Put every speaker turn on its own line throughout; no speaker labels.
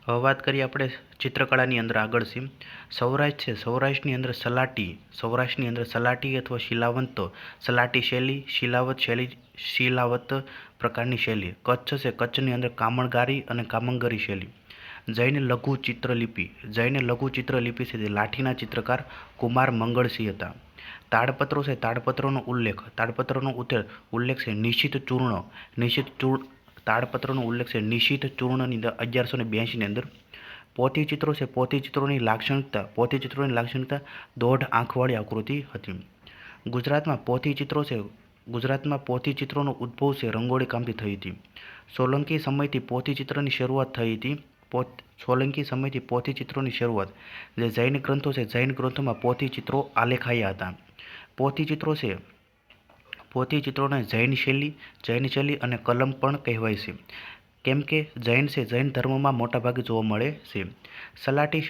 હવે વાત કરીએ આપણે ચિત્રકળાની અંદર આગળ છે. સૌરાષ્ટ્ર છે, સૌરાષ્ટ્રની અંદર સલાટી અથવા શિલાવંત, સલાટી શૈલી, શિલાવત શૈલી, શિલાવત પ્રકારની શૈલી. કચ્છ છે, કચ્છની અંદર કામણગારી અને કામંગરી શૈલી. જૈન લઘુ ચિત્રલિપિ, જૈન લઘુ ચિત્રલિપિ છે તે લાઠીના ચિત્રકાર કુમાર મંગળસિંહ હતા. તાડપત્રો છે, તાડપત્રોનો ઉલ્લેખ છે નિશિત ચૂર્ણ, તાડપત્રનો ઉલ્લેખ છે નિશિત ચૂર્ણની અંદર 1182ની અંદર. પોથીચિત્રો છે, પોથીચિત્રોની લાક્ષણિકતા દોઢ આંખવાળી આકૃતિ હતી. ગુજરાતમાં પોથીચિત્રોનો ઉદ્ભવ છે રંગોળી કામથી થઈ હતી. સોલંકી સમયથી પોથીચિત્રની શરૂઆત થઈ હતી. જે જૈન ગ્રંથો છે, જૈન ગ્રંથોમાં પોથીચિત્રો આલેખાયા હતા. પોથીચિત્રોને જૈન શૈલી અને કલમ પણ કહેવાય છે, કેમ કે જૈન ધર્મમાં મોટાભાગે જોવા મળે છે. સલાટી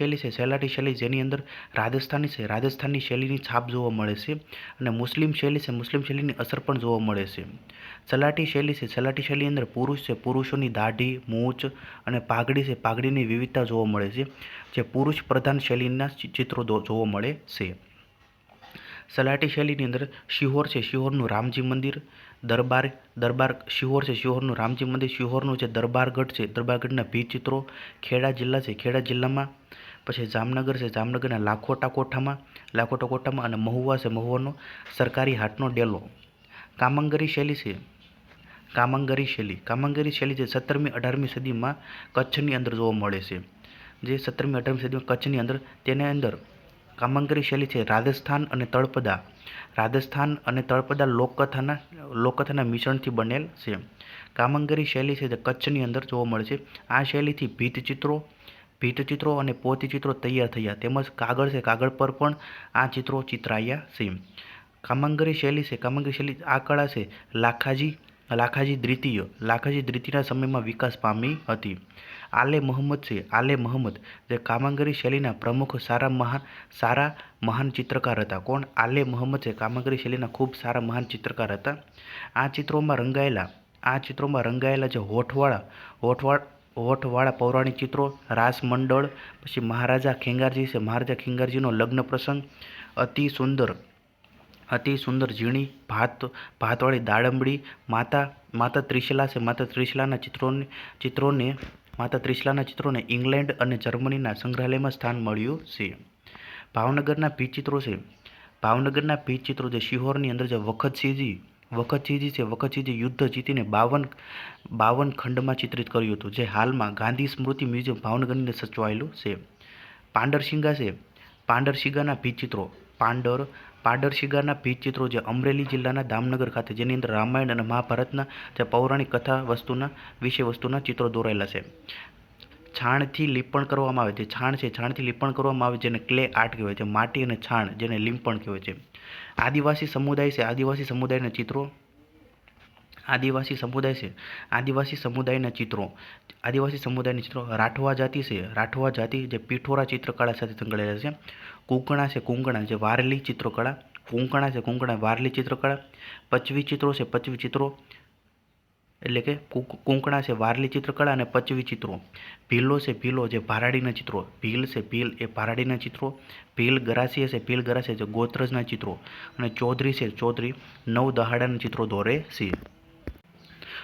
શૈલી જેની અંદર રાજસ્થાની શૈલીની છાપ જોવા મળે છે, અને મુસ્લિમ શૈલીની અસર પણ જોવા મળે છે. સલાટી શૈલી અંદર પુરુષોની દાઢી, મૂછ અને પાઘડીની વિવિધતા જોવા મળે છે, જે પુરુષ પ્રધાન શૈલીના ચિત્રો જોવા મળે છે. સલાટી શૈલીની અંદર શિહોરનું રામજી મંદિર, શિહોરનું રામજી મંદિર, શિહોરનું જે દરબારગઢ છે, દરબારગઢના ભીત ચિત્રો. ખેડા જિલ્લામાં પછી જામનગર છે, જામનગરના લાખોટા કોઠામાં અને મહુવા છે, મહુવાનો સરકારી હાટનો ડેલો. કામંગરી શૈલી છે, જે 17મી 18મી સદીમાં કચ્છની અંદર જોવા મળે છે. તેની અંદર કામંગરી શૈલી છે રાજસ્થાન અને તળપદા લોકકથાના મિશ્રણથી બનેલ છે. કામંગરી શૈલી છે તે કચ્છની અંદર જોવા મળે છે. આ શૈલીથી ભીંતચિત્રો અને પોથીચિત્રો તૈયાર થયા, તેમજ કાગળ પર પણ આ ચિત્રો ચિતરાયા છે. કામંગરી શૈલી આ કળા છે લાખાજી દ્વિતીયના સમયમાં વિકાસ પામી હતી. આલે મહંમદ જે કામંગરી શૈલીના પ્રમુખ સારા મહાન ચિત્રકાર હતા. કોણ? આલે મહંમદ છે કામંગરી શૈલીના ખૂબ સારા મહાન ચિત્રકાર હતા. આ ચિત્રોમાં રંગાયેલા જે હોઠવાળા પૌરાણિક ચિત્રો, રાસ મંડળ, પછી મહારાજા ખેંગારજીનો લગ્ન પ્રસંગ, અતિ સુંદર ઝીણી ભાતવાળી દાડમડી, માતા ત્રિશલાના ચિત્રોને ઇંગ્લેન્ડ અને જર્મનીના સંગ્રહાલયમાં સ્થાન મળ્યું છે. ભાવનગરના ભીંતચિત્રો જે શિહોરની અંદર જે વખતસિંહજી યુદ્ધ જીતીને 52 ખંડમાં ચિત્રિત કર્યું હતું, જે હાલમાં ગાંધી સ્મૃતિ મ્યુઝિયમ ભાવનગરની અંદર સચવાયેલું છે. પાંડરશિગાના ભીંતચિત્રો જે અમરેલી જિલ્લાના દામનગર ખાતે, જેની અંદર રામાયણ અને મહાભારતના જે પૌરાણિક કથા વિષયવસ્તુના ચિત્રો દોરેલા છે. છાણથી લીંપણ કરવામાં આવે, જેને ક્લે આર્ટ કહેવાય છે. માટી અને છાણ, જેને લીંપણ કહેવાય છે. આદિવાસી સમુદાયના ચિત્રો. રાઠવા જાતિ જે પિઠોરા ચિત્રકળા સાથે સંકળાયેલા છે. કુંકણા જે વારલી ચિત્રકળા. વારલી ચિત્રકળા. પચવી ચિત્રો એટલે કે કુંકણા છે વારલી ચિત્રકળા અને પચવી ચિત્રો. ભીલો જે ભારાડીના ચિત્રો. ભીલ એ ભારાડીના ચિત્રો. ભીલ ગરાસી જે ગોત્રજના ચિત્રો. અને ચૌધરી નવ દહાડાના ચિત્રો દોરે છે.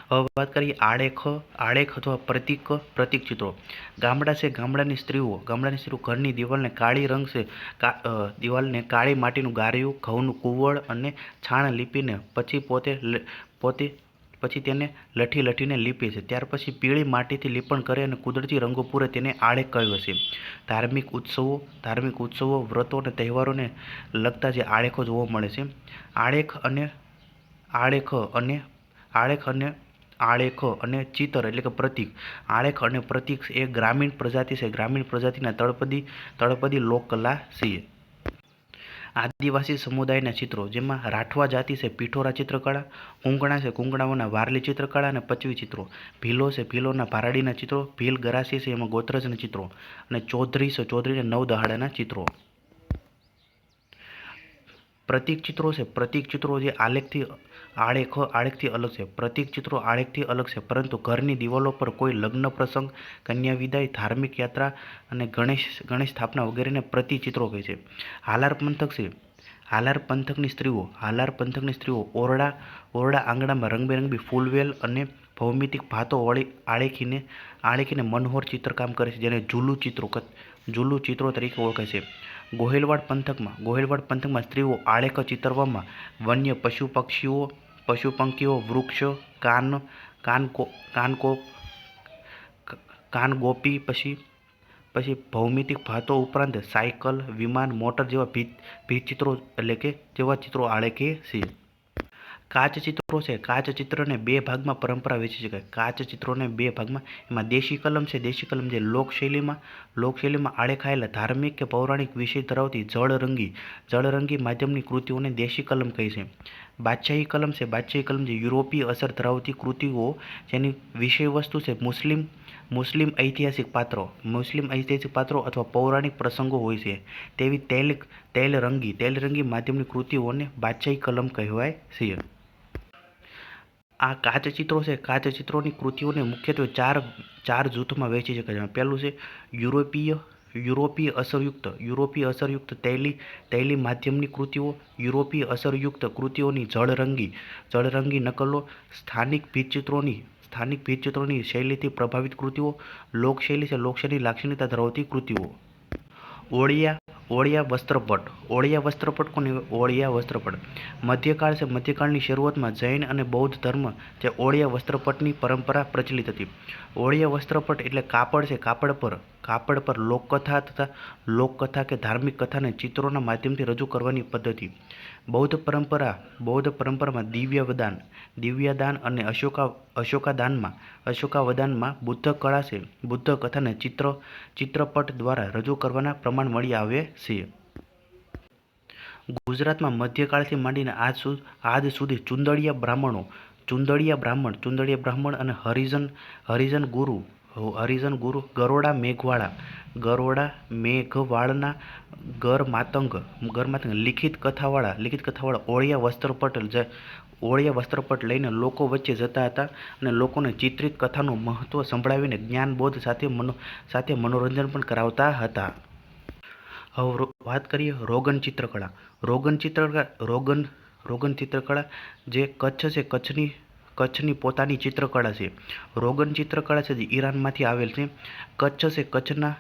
હવે વાત કરીએ આળેખ અથવા પ્રતીક ચિત્રો. ગામડાની સ્ત્રીઓ ઘરની દિવાલને કાળી માટીનું ગારિયું, ઘઉંનું કુવળ અને છાણ લીપીને પછી તેને લઠીને લીપે છે. ત્યાર પછી પીળી માટીથી લીપણ કરે અને કુદરતી રંગો પૂરે તેને આળેખ કહે છે. ધાર્મિક ઉત્સવો, વ્રતો અને તહેવારોને લગતા જે આળેખો જોવા મળે છે. આળેખ અને ચિત્ર એટલે કે પ્રતીક. આળેખ અને પ્રતીક એ ગ્રામીણ પ્રજાતિના તળપદી લોકકલા છે. આદિવાસી સમુદાયના ચિત્રો, જેમાં રાઠવા જાતિ છે પિઠોરા ચિત્રકળા, કુંકણાઓના વારલી ચિત્રકળા અને પચવી ચિત્રો, ભીલોના ભારાડીના ચિત્રો, ભીલ ગરાસી છે એમાં ગોત્રજના ચિત્રો, અને ચૌધરીને નવ દહાડાના ચિત્રો. પ્રતીક ચિત્રો છે, પ્રતીક ચિત્રો જે આલેખથી અલગ છે. પ્રતીક ચિત્રો આલેખથી અલગ છે, પરંતુ ઘરની દિવાલો પર કોઈ લગ્ન પ્રસંગ, કન્યા વિદાય, ધાર્મિક યાત્રા અને ગણેશ સ્થાપના વગેરેને પ્રતિચિત્રો કહે છે. હાલાર પંથક છે. હાલાર પંથકની સ્ત્રીઓ ઓરડા આંગણામાં રંગબેરંગી ફૂલવેલ અને ભૌમિતિક ભાતો આળેખીને મનોહર ચિત્રકામ કરે છે, જેને ઝૂલું ચિત્રો તરીકે ઓળખાય છે. ગોહિલવાડ પંથકમાં સ્ત્રીઓ આલેખ ચિતરવામાં વન્ય પશુ પંખીઓ, વૃક્ષ, કાનગોપી, પછી ભૌમિતિક ભાતો ઉપરાંત સાયકલ, વિમાન, મોટર જેવા ચિત્રો આલેખે છે. કાચ ચિત્રો છે. કાચ ચિત્રને બે ભાગમાં પરંપરા વહેંચી શકાય. કાચ ચિત્રોને બે ભાગમાં, એમાં દેશી કલમ છે. દેશી કલમ જે લોકશૈલીમાં આલેખાયેલા ધાર્મિક કે પૌરાણિક વિષય ધરાવતી જળરંગી માધ્યમની કૃતિઓને દેશી કલમ કહે છે. બાદશાહી કલમ છે. બાદશાહી કલમ જે યુરોપીય અસર ધરાવતી કૃતિઓ જેની વિષયવસ્તુ છે મુસ્લિમ ઐતિહાસિક પાત્રો અથવા પૌરાણિક પ્રસંગો હોય છે તેવી તેલરંગી માધ્યમની કૃતિઓને બાદશાહી કલમ કહેવાય છે. આ કાચ ચિત્રો છે. કાચ ચિત્રોની કૃતિઓને મુખ્યત્વે ચાર જૂથમાં વહેંચી શકાય છે. પહેલું છે યુરોપીય અસરયુક્ત તૈલી માધ્યમની કૃતિઓ. યુરોપીય અસરયુક્ત કૃતિઓની જળરંગી નકલો. સ્થાનિક ભીંતચિત્રોની શૈલીથી પ્રભાવિત કૃતિઓ. લોકશૈલી છે. લોકશૈલી લાક્ષણિકતા ધરાવતી કૃતિઓ. ઓળિયા વસ્ત્રપટ કોને? ઓળિયા વસ્ત્રપટ મધ્યકાળ છે. મધ્યકાળની શરૂઆતમાં જૈન અને બૌદ્ધ ધર્મ જે ઓળિયા વસ્ત્રપટની પરંપરા પ્રચલિત હતી. ઓળિયા વસ્ત્રપટ એટલે કાપડ છે. કાપડ પર લોકકથા કે ધાર્મિક કથાને ચિત્રોના માધ્યમથી રજૂ કરવાની પદ્ધતિ. બૌદ્ધ પરંપરામાં દિવ્યદાન અને અશોકાવદાનમાં બુદ્ધ કળા છે. બુદ્ધ કથાને ચિત્રપટ દ્વારા રજૂ કરવાના પ્રમાણ મળી આવે છે. ગુજરાતમાં મધ્યકાળથી માંડીને આજ સુધી ચુંદડીયા બ્રાહ્મણ અને હરિજન ગુરુ ગરોડા મેઘવાળના ગરમાતંગ લિખિત કથાવાળા ઓળિયા વસ્ત્રપટ લઈને લોકો વચ્ચે જતા હતા અને લોકોને ચિત્રિત કથાનું મહત્વ સંભળાવીને જ્ઞાનબોધ સાથે મનોરંજન પણ કરાવતા હતા. હવે વાત કરીએ રોગન ચિત્રકળા. રોગન ચિત્રકળા જે કચ્છ છે. કચ્છની પોતાની ચિત્રકળા છે. રોગન ચિત્રકળા છે જે ઈરાનમાંથી આવેલ છે. કચ્છના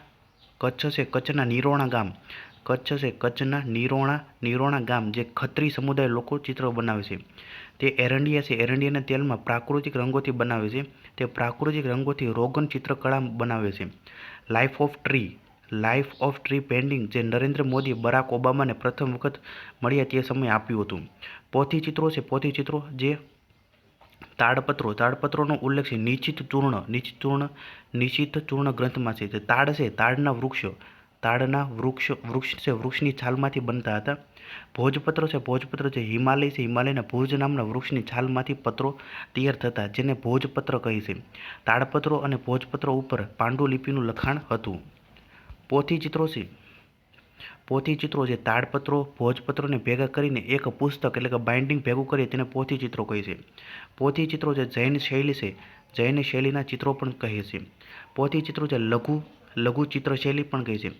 નિરોણા ગામ જે ખત્રી સમુદાય લોકો ચિત્રો બનાવે છે. તે એરંડિયા છે. એરંડિયાના તેલમાં પ્રાકૃતિક રંગોથી બનાવે છે. તે પ્રાકૃતિક રંગોથી રોગન ચિત્રકળા બનાવે છે. લાઇફ ઓફ ટ્રી પેઇન્ટિંગ જે નરેન્દ્ર મોદી બરાક ઓબામાને પ્રથમ વખત મળ્યા તે સમયે આપ્યું હતું. પોથી ચિત્રો છે. પોથી ચિત્રો જે તાડપત્રોનો ઉલ્લેખ છે નિશ્ચિત ચૂર્ણ ગ્રંથમાં છે. તે તાડ છે. વૃક્ષની છાલમાંથી બનતા હતા. ભોજપત્ર છે. ભોજપત્ર જે હિમાલય છે. હિમાલયના ભુજ નામના વૃક્ષની છાલમાંથી પત્રો તૈયાર થતા જેને ભોજપત્ર કહે છે. તાડપત્રો અને ભોજપત્રો ઉપર પાંડુલિપિનું લખાણ હતું. પોથી ચિત્રો જે ભોજપત્રોને ભેગા કરીને એક પુસ્તક એટલે કે બાઇન્ડિંગ ભેગું કરી તેને પોથી ચિત્રો કહે છે. પોથી ચિત્રો જે જૈન શૈલી છે. જૈન શૈલીના ચિત્રો પણ કહે છે. પોથી ચિત્રો જે લઘુ ચિત્રશૈલી પણ કહે છે.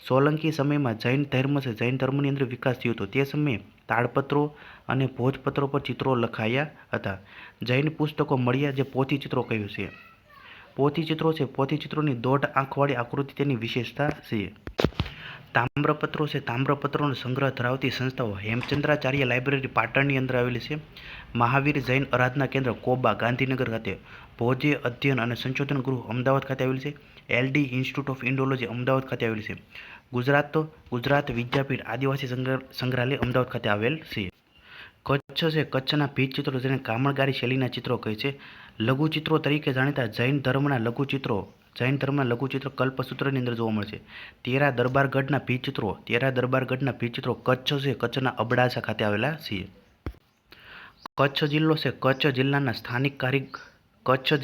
સોલંકી સમયમાં જૈન ધર્મ છે. જૈન ધર્મની અંદર વિકાસ થયો હતો. તે સમયે તાડપત્રો અને ભોજપત્રો પર ચિત્રો લખાયા હતા. જૈન પુસ્તકો મળ્યા જે પોથી ચિત્રો કહ્યું છે. પોથી ચિત્રો છે. પોથી ચિત્રોની દોઢ આંખવાળી આકૃતિ તેની વિશેષતા છે. તામ્રપત્રો છે. તામ્રપત્રોનો સંગ્રહ ધરાવતી સંસ્થાઓ હેમચંદ્રાચાર્ય લાઇબ્રેરી પાટણની અંદર આવેલી છે. મહાવીર જૈન આરાધના કેન્દ્ર કોબા ગાંધીનગર ખાતે. ભોજે અધ્યયન અને સંશોધન ગૃહ અમદાવાદ ખાતે આવેલ છે. LD institute of Indology Ahmedabad ખાતે આવેલ છે. ગુજરાત વિદ્યાપીઠ આદિવાસી સંગ્રહાલય અમદાવાદ ખાતે આવેલ છે. કચ્છ છે. કચ્છના ભીંતચિત્રો જેને કામણગારી શૈલીના ચિત્રો કહે છે. લઘુચિત્રો તરીકે જાણીતા જૈન ધર્મના લઘુચિત્રો કલ્પસૂત્રની અંદર જોવા મળે છે. તેરા દરબારગઢના ભીંતચિત્રો કચ્છ છે. કચ્છના અબડાસા ખાતે આવેલા છે. કચ્છ જિલ્લો છે. કચ્છ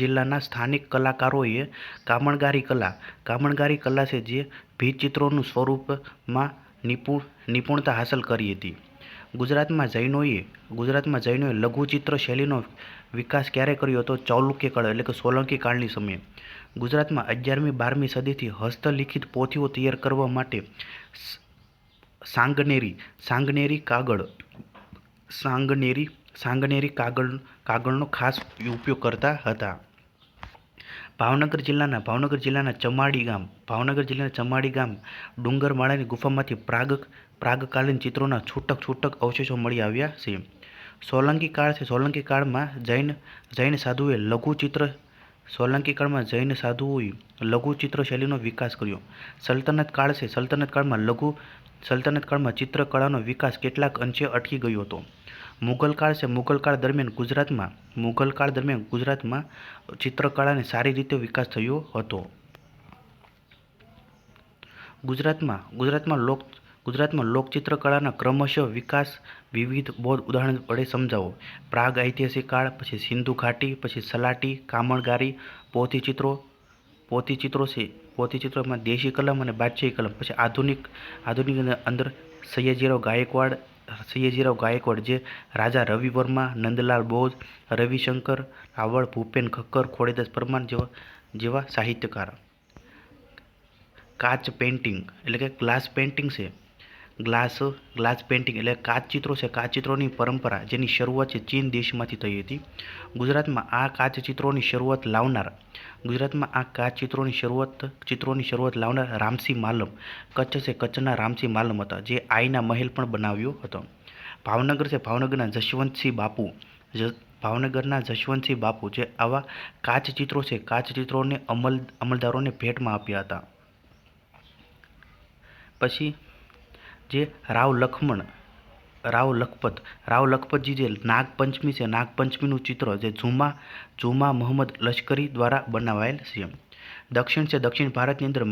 જિલ્લાના સ્થાનિક કલાકારોએ કામણગારી કલા છે જે ભીંતચિત્રોનું સ્વરૂપમાં નિપુણતા હાંસલ કરી હતી. ગુજરાતમાં જૈનોએ લઘુચિત્ર શૈલીનો વિકાસ ક્યારે કર્યો હતો? ચાલુક્ય કાળ એટલે કે સોલંકી કાળની સમયે. ગુજરાતમાં 11મી-12મી સદીથી હસ્તલિખિત પોથીઓ તૈયાર કરવા માટે સાંગનેરી કાગળનો ખાસ ઉપયોગ કરતા હતા. ભાવનગર જિલ્લાના ચમાડી ગામ ડુંગરમાળાની ગુફામાંથી પ્રાગકાલીન ચિત્રોના છૂટક અવશેષો મળી આવ્યા છે. સોલંકી કાળમાં જૈન સાધુઓએ લઘુચિત્ર શૈલીનો વિકાસ કર્યો. સલ્તનત કાળમાં ચિત્રકળાનો વિકાસ કેટલાક અંશે અટકી ગયો હતો. મુગલ કાળ દરમિયાન ગુજરાતમાં ચિત્રકળાને સારી રીતે વિકાસ થયો હતો. ગુજરાતમાં લોકચિત્રકળાના ક્રમશઃ વિકાસ વિવિધ બૌદ્ધ ઉદાહરણ વડે સમજાવો. પ્રાગ ઐતિહાસિક કાળ, પછી સિંધુ ઘાટી, પછી સલાટી, કામણગારી, પોથીચિત્રોમાં દેશી કલમ અને બાદશાહી કલમ, પછી આધુનિક અંદર સયાજીરાવ ગાયકવાડ જે રાજા રવિ વર્મા, નંદલાલ બોઝ, રવિશંકર રાવળ, ભૂપેન ખક્કર, ખોડીદાસ પરમાર જેવા સાહિત્યકાર. કાચ પેઇન્ટિંગ એટલે કે ગ્લાસ પેઇન્ટિંગ છે. ગ્લાસ પેઇન્ટિંગ એટલે કાચચિત્રો છે. કાચચિત્રોની પરંપરા જેની શરૂઆત છે ચીન દેશમાંથી થઈ હતી. ગુજરાતમાં આ કાચચિત્રોની શરૂઆત લાવનાર રામસી માલમ કચ્છના રામસી માલમ હતા, જે આઈના મહેલ પણ બનાવ્યો હતો. ભાવનગરના જશવંતસિંહ બાપુ જે આવા કાચચિત્રોને અમલદારોને ભેટમાં આપ્યા હતા. પછી જે રાવ લખપતજી જે નાગપંચમી છે, નાગપંચમીનું ચિત્ર જે ઝુમા મોહમ્મદ લશ્કરી દ્વારા બનાવાયેલ છે. દક્ષિણ ભારતની અંદર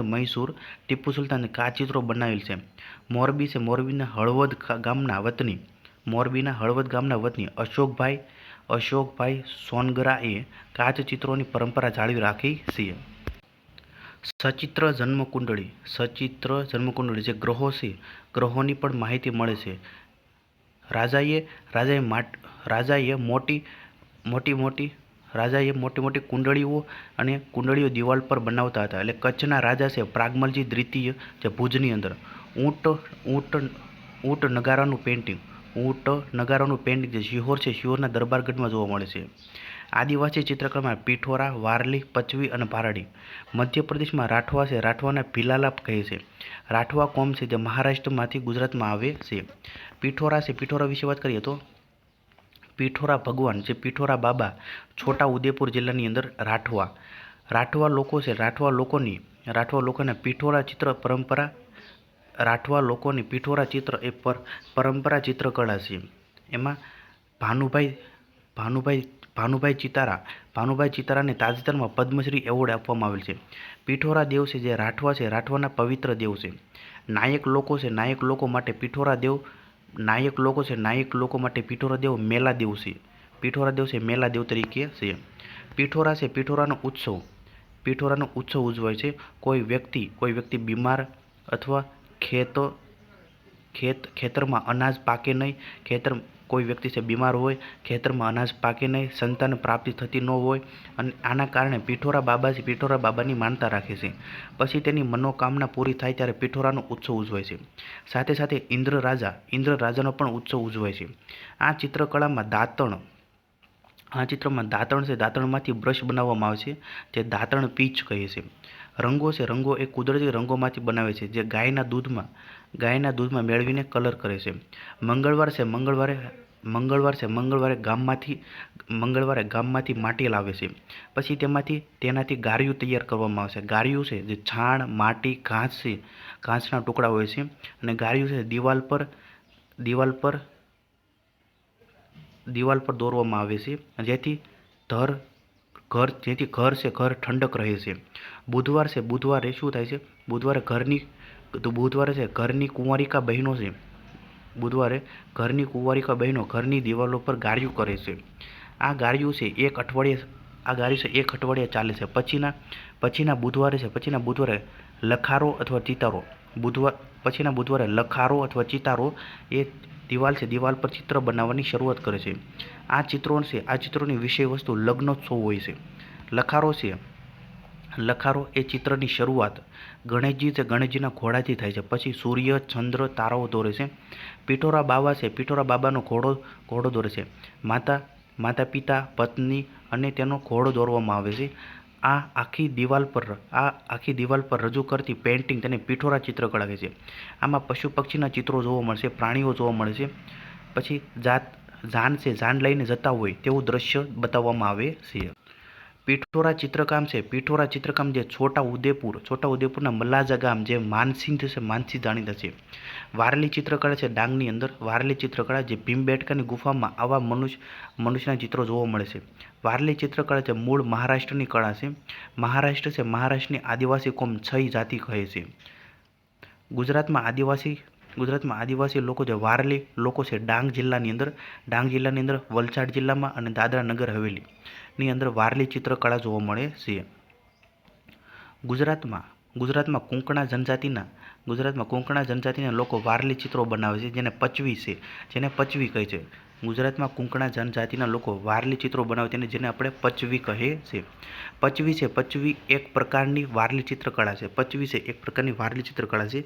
મૈસૂર ટીપુ સુલતાન કાચચિત્રો બનાવેલ છે. મોરબીના હળવદ ગામના વતની અશોકભાઈ સોનગરાએ કાચચિત્રોની પરંપરા જાળવી રાખી છે. સચિત્ર જન્મકુંડળી જે ગ્રહો છે, ગ્રહોની પણ માહિતી મળે છે. રાજાએ મોટી કુંડળીઓ દિવાલ પર બનાવતા હતા. એટલે કચ્છના રાજા છે પ્રાગમલજી દ્વિતીય જે ભુજની અંદર ઊંટ નગારાનું પેઇન્ટિંગ જે શિહોર છે, શિહોરના દરબારગઢમાં જોવા મળે છે. આદિવાસી ચિત્રકળામાં પિઠોરા, વારલી, પચવી અને પારડી. મધ્યપ્રદેશમાં રાઠવા છે, રાઠવાના ભીલાલા કહે છે. રાઠવા કોમ છે જે મહારાષ્ટ્રમાંથી ગુજરાતમાં આવે છે. પિઠોરા વિશે વાત કરીએ તો પિઠોરા ભગવાન જે પિઠોરા બાબા છોટા ઉદેપુર જિલ્લાની અંદર રાઠવા લોકો છે. રાઠવા લોકોના પિઠોરા ચિત્ર પરંપરા પરંપરા ચિત્રકળા છે. એમાં ભાનુભાઈ ચિતારાને તાજેતરમાં પદ્મશ્રી એવોર્ડ આપવામાં આવેલ છે. પિઠોરા દેવ છે જે રાઠવા છે, રાઠવાના પવિત્ર દેવ છે. નાયક લોકો માટે પિઠોરા દેવ મેલા દેવ છે. પિઠોરા દેવ છે મેલા દેવ તરીકે છે. પિઠોરાનો ઉત્સવ ઉજવાય છે. કોઈ વ્યક્તિ બીમાર અથવા ખેતરમાં અનાજ પાકે નહીં, કોઈ વ્યક્તિ છે બીમાર હોય, ખેતરમાં અનાજ પાકે નહીં, સંતાન પ્રાપ્તિ થતી ન હોય, અને આના કારણે પિઠોરા બાબાની માનતા રાખે છે. પછી તેની મનોકામના પૂરી થાય ત્યારે પિઠોરાનો ઉત્સવ ઉજવાય છે. સાથે સાથે ઇન્દ્ર રાજાનો પણ ઉત્સવ ઉજવાય છે. આ ચિત્રમાં દાંતણ છે, દાંતણમાંથી બ્રશ બનાવવામાં આવે છે, જે દાંતણ પીચ કહે છે. રંગો એ કુદરતી રંગોમાંથી બનાવે છે, જે ગાયના દૂધમાં મેળવીને કલર કરે છે. મંગળવારે ગામમાંથી માટી લાવે છે. પછી તેનાથી ગારિયું તૈયાર કરવામાં આવે છે. ગારિયું છે જે છાણ, માટી, ઘાસના ટુકડા હોય છે, અને ગારિયું છે દિવાલ પર દોરવામાં આવે છે, જેથી ઘર ઠંડક રહે છે. બુધવારે શું થાય છે? બુધવારે ઘરની કુંવારિકા બહેનો ઘરની દિવાલો પર ગારિયું કરે છે. આ ગારિયું છે એક અઠવાડિયે ચાલે છે. પછીના બુધવારે લખારો અથવા ચિતારો પછીના બુધવારે લખારો અથવા ચિતારો એ દિવાલ છે, દિવાલ પર ચિત્ર બનાવવાની શરૂઆત કરે છે. આ ચિત્રોની વિષય વસ્તુ લગ્નોત્સવ હોય છે. લખારો એ ચિત્રની શરૂઆત ગણેશજીના ઘોડાથી થાય છે. પછી સૂર્ય, ચંદ્ર, તારાઓ દોરે છે. પિઠોરા બાબાનો ઘોડો દોરે છે. માતા પિતા, પત્ની અને તેનો ઘોડો દોરવામાં આવે છે. આ આખી દિવાલ પર રજૂ કરતી પેઇન્ટિંગ તેને પિઠોરા ચિત્રકળા કહે છે. આમાં પશુ પક્ષીના ચિત્રો જોવા મળશે, પ્રાણીઓ જોવા મળે છે. પછી જાન લઈને જતા હોય તેવું દ્રશ્ય બતાવવામાં આવે છે. પિઠોરા ચિત્રકામ જે છોટાઉદેપુરના મલાજા ગામ જે માનસિંહ જાણીતા છે. વારલી ચિત્રકળા છે ડાંગની અંદર. વારલી ચિત્રકળા જે ભીમબેટકાની ગુફામાં આવા મનુષ્યના ચિત્રો જોવા મળે છે. વારલી ચિત્રકળા છે મૂળ મહારાષ્ટ્રની કળા છે. મહારાષ્ટ્રની આદિવાસી કોમ છઈ જાતિ કહે છે. ગુજરાતમાં આદિવાસી લોકો જે વારલી લોકો છે ડાંગ જિલ્લાની અંદર વલસાડ જિલ્લામાં અને દાદરા નગર હવેલીની અંદર વારલી ચિત્રકળા જોવા મળે છે. ગુજરાતમાં કોંકણા જનજાતિના લોકો વારલી ચિત્રો બનાવે છે જેને પચવી કહે છે. ગુજરાતમાં કોંકણા જનજાતિના લોકો વારલી ચિત્રો બનાવે છે જેને આપણે પચવી કહે છે. પચવી એક પ્રકારની વારલી ચિત્રકળા છે.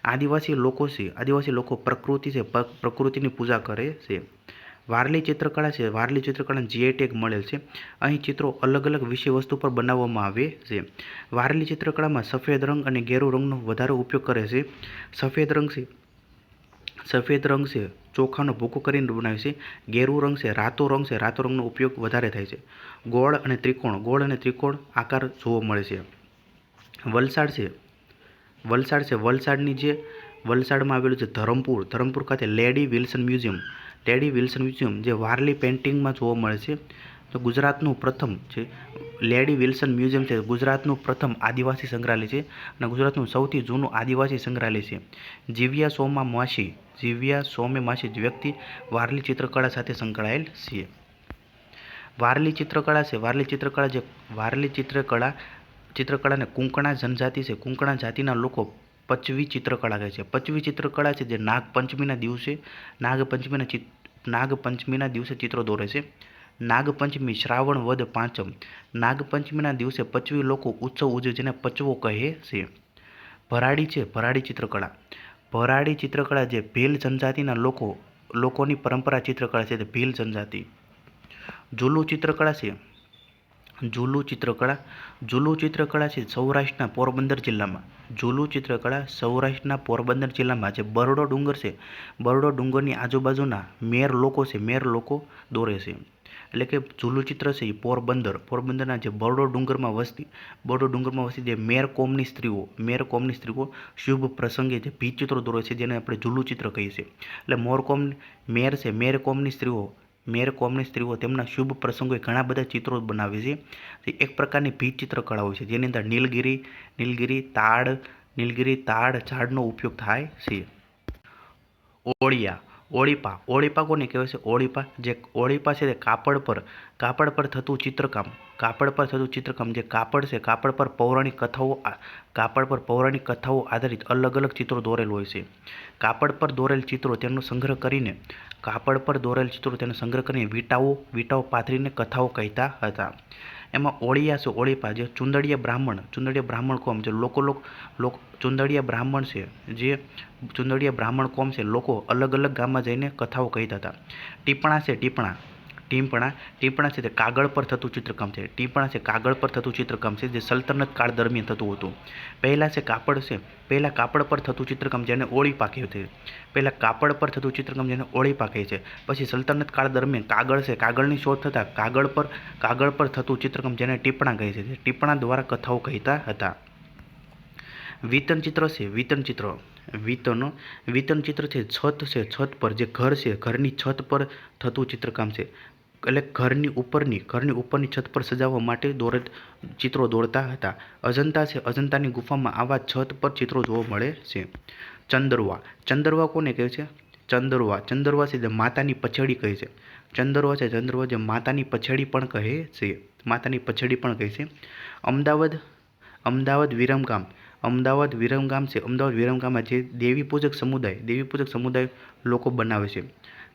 આદિવાસી લોકો પ્રકૃતિની પૂજા કરે છે. વારલી ચિત્રકળા જીઆઈ ટેગ મળેલ છે. અહીં ચિત્રો અલગ અલગ વિષય વસ્તુ પર બનાવવામાં આવે છે. વારલી ચિત્રકળામાં સફેદ રંગ અને ગેરુ રંગનો વધારે ઉપયોગ કરે છે. સફેદ રંગ છે ચોખાનો ભૂકો કરીને બનાવે છે. ગેરુ રંગ છે રાતો રંગનો ઉપયોગ વધારે થાય છે. ગોળ અને ત્રિકોણ આકાર જોવા મળે છે. વલસાડમાં આવેલું છે ધરમપુર ખાતે લેડી વિલ્સન મ્યુઝિયમ જે વારલી પેઇન્ટિંગમાં જોવા મળે છે. તો ગુજરાતનું પ્રથમ છે લેડી વિલ્સન મ્યુઝિયમ છે ગુજરાતનું પ્રથમ આદિવાસી સંગ્રહાલય છે અને ગુજરાતનું સૌથી જૂનું આદિવાસી સંગ્રહાલય છે. જીવ્યા સોમે માસી વ્યક્તિ વારલી ચિત્રકળા સાથે સંકળાયેલ છે. વારલી ચિત્રકળાને કોંકણા જનજાતિ છે. કોંકણા જાતિના લોકો પચવી ચિત્રકળા કહે છે. પચવી ચિત્રકળા છે જે નાગપંચમીના દિવસે ચિત્રો દોરે છે. નાગપંચમી શ્રાવણ વદ પાંચમ. નાગપંચમીના દિવસે પચવી લોકો ઉત્સવ ઉજવે જેને પચવો કહે છે. ભરાડી ચિત્રકળા જે ભીલ જનજાતિના લોકોની પરંપરા ચિત્રકળા છે તે ભીલ જનજાતિ. ઝુલુ ચિત્રકળા છે સૌરાષ્ટ્રના પોરબંદર જિલ્લામાં જે બરડો ડુંગર છે બરડો ડુંગરની આજુબાજુના મેર લોકો દોરે છે. એટલે કે ઝુલુ ચિત્ર છે એ પોરબંદરના જે બરડો ડુંગરમાં વસતી જે મેર કોમની સ્ત્રીઓ શુભ પ્રસંગે જે ભીત ચિત્રો દોરે છે જેને આપણે ઝુલુ ચિત્ર કહીએ છીએ. એટલે મેર કોમની સ્ત્રીઓ તેમના શુભ પ્રસંગોએ ઘણા બધા ચિત્રો બનાવે છે. એક પ્રકારની ભીત ચિત્રકળા હોય છે જેની અંદર નીલગિરી તાડ ઝાડનો ઉપયોગ થાય છે. ઓળીપા કોને કહેવાય છે? ઓળીપા છે તે કાપડ પર થતું ચિત્રકામ જે કાપડ પર પૌરાણિક કથાઓ આધારિત અલગ અલગ ચિત્રો દોરેલ હોય છે. કાપડ પર દોરેલ ચિત્રો તેનો સંગ્રહ કરીને વીંટાઓ પાથરીને કથાઓ કહેતા હતા. એમાં ઓળીપા જે ચુંદડીયા બ્રાહ્મણ કોમ જે ચુંદડીયા બ્રાહ્મણ કોમ છે લોકો અલગ અલગ ગામમાં જઈને કથાઓ કહેતા હતા. ટીપણા છે તે કાગળ પર થતું ચિત્રકામ છે જે સલ્તનત કાળ દરમિયાન થતું હતું. પહેલા કાપડ પર થતું ચિત્રકામ જેને ઓળીપા કહે છે. પછી સલ્તનત કાળ દરમિયાન કાગળની શોધ થતાં કાગળ પર થતું ચિત્રકામ જેને ટીપણા કહે છે. ટીપણા દ્વારા કથાઓ કહેતા હતા. વિતન ચિત્ર છે છત પર જે ઘર છે ઘરની છત પર થતું ચિત્રકામ છે. એટલે ઘરની ઉપરની છત પર સજાવવા માટે ચિત્રો દોરતા હતા. અજંતાની ગુફામાં આવા છત પર ચિત્રો જોવા મળે છે. ચંદરવા કોને કહે છે? ચંદરવા છે જે માતાની પછેડી કહે છે. ચંદરવા જે માતાની પછેડી પણ કહે છે. અમદાવાદ વિરમગામ અમદાવાદ વિરમગામ છે, અમદાવાદ વિરમગામમાં જે દેવી પૂજક સમુદાય લોકો બનાવે છે.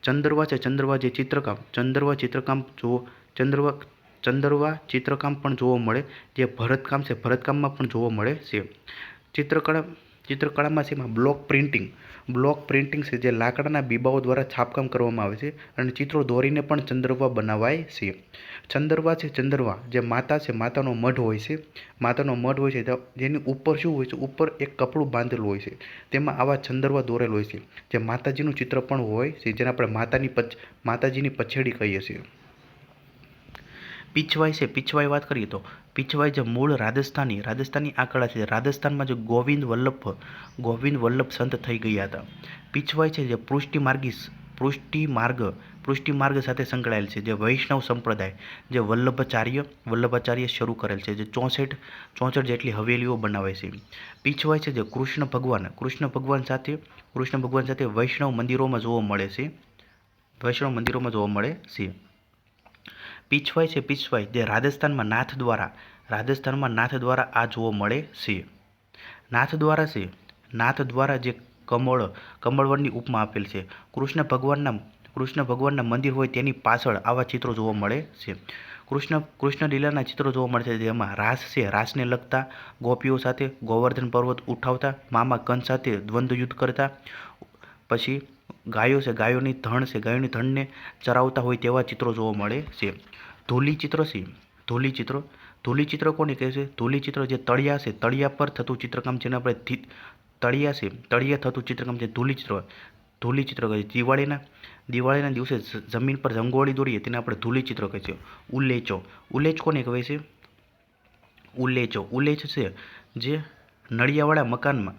ચંદરવા છે, ચંદરવા જે ચિત્રકામ, ચંદરવા ચિત્રકામ પણ જોવા મળે. જે ભરતકામ છે, ભરતકામમાં પણ જોવા મળે છે. ચિત્રકળામાં છે એમાં બ્લોક પ્રિન્ટિંગ છે, જે લાકડાના બીબાઓ દ્વારા છાપકામ કરવામાં આવે છે અને ચિત્રો દોરીને પણ ચંદરવા બનાવાય છે. ચંદરવા છે, ચંદરવા જે માતા છે, માતાનો મઢ હોય છે, જેની ઉપર શું હોય છે, ઉપર એક કપડું બાંધેલું હોય છે, તેમાં આવા ચંદરવા દોરેલ હોય છે, જે માતાજીનું ચિત્ર પણ હોય છે, જેને આપણે માતાજીની પછેડી કહીએ છીએ. પીછવાઈ છે, પીછવાઈ વાત કરીએ તો પીછવાઈ જે મૂળ રાજસ્થાની આ કળા છે. રાજસ્થાનમાં જે ગોવિંદ વલ્લભ સંત થઈ ગયા હતા. પીછવાઈ છે જે પૃષ્ટિમાર્ગ સાથે સંકળાયેલ છે. જે વૈષ્ણવ સંપ્રદાય, જે વલ્લભાચાર્ય શરૂ કરેલ છે, જે 64 જેટલી હવેલીઓ બનાવે છે. પીછવાઈ છે જે કૃષ્ણ ભગવાન સાથે વૈષ્ણવ મંદિરોમાં જોવા મળે છે. પીછવાઈ છે, જે રાજસ્થાનમાં નાથ દ્વારા આ જોવા મળે છે. નાથ દ્વારા જે કમળવનની ઉપમા આપેલ છે. કૃષ્ણ ભગવાનના મંદિર હોય તેની પાછળ આવા ચિત્રો જોવા મળે છે. કૃષ્ણ લીલાના ચિત્રો જોવા મળે છે, જેમાં રાસને લગતા, ગોપીઓ સાથે ગોવર્ધન પર્વત ઉઠાવતા, મામા કંસ સાથે દ્વંદ્વ યુદ્ધ કરતા, પછી ગાયોની ધણને ચરાવતા હોય તેવા ચિત્રો જોવા મળે છે. ધૂલી ચિત્ર કોને કહે છે? ધૂલી ચિત્ર જે તળિયા પર થતું ચિત્રકામ, જેને આપણે તળિયે થતું ચિત્રકામ છે ધૂલી ચિત્ર કહે છે. દિવાળીના દિવસે જમીન પર રંગોળી દોરીએ તેને આપણે ધૂલી ચિત્ર કહે છે. ઉલેચ કોને કહેવાય છે? ઉલેચ છે જે નળિયાવાળા મકાનમાં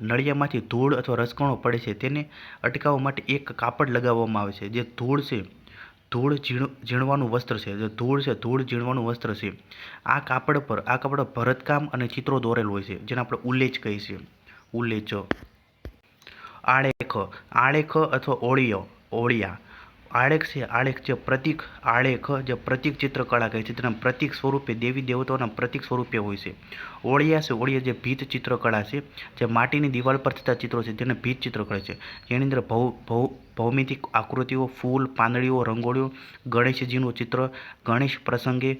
નળિયામાંથી ધૂળ અથવા રસકણો પડે છે, તેને અટકાવવા માટે એક કાપડ લગાવવામાં આવે છે. જે ધૂળ ઝીણવાનું વસ્ત્ર છે. આ કાપડ પર ભરતકામ અને ચિત્રો દોરેલ હોય છે, જેને આપણે ઉલ્લેચ કહીએ છીએ. આળેખ અથવા ઓળિયા. આળેખ જે પ્રતીક ચિત્રકળા કહે છે, તેના પ્રતીક સ્વરૂપે દેવી દેવતાઓના પ્રતીક સ્વરૂપે હોય છે. ઓળિયા જે ભીત ચિત્રકળા છે, જે માટીની દિવાલ પર થતા ચિત્રો છે, જેને ભીત ચિત્ર કહે છે. જેની અંદર ભૌમિતિક આકૃતિઓ, ફૂલ, પાંદડીઓ, રંગોળીઓ, ગણેશજીનું ચિત્ર, ગણેશ પ્રસંગે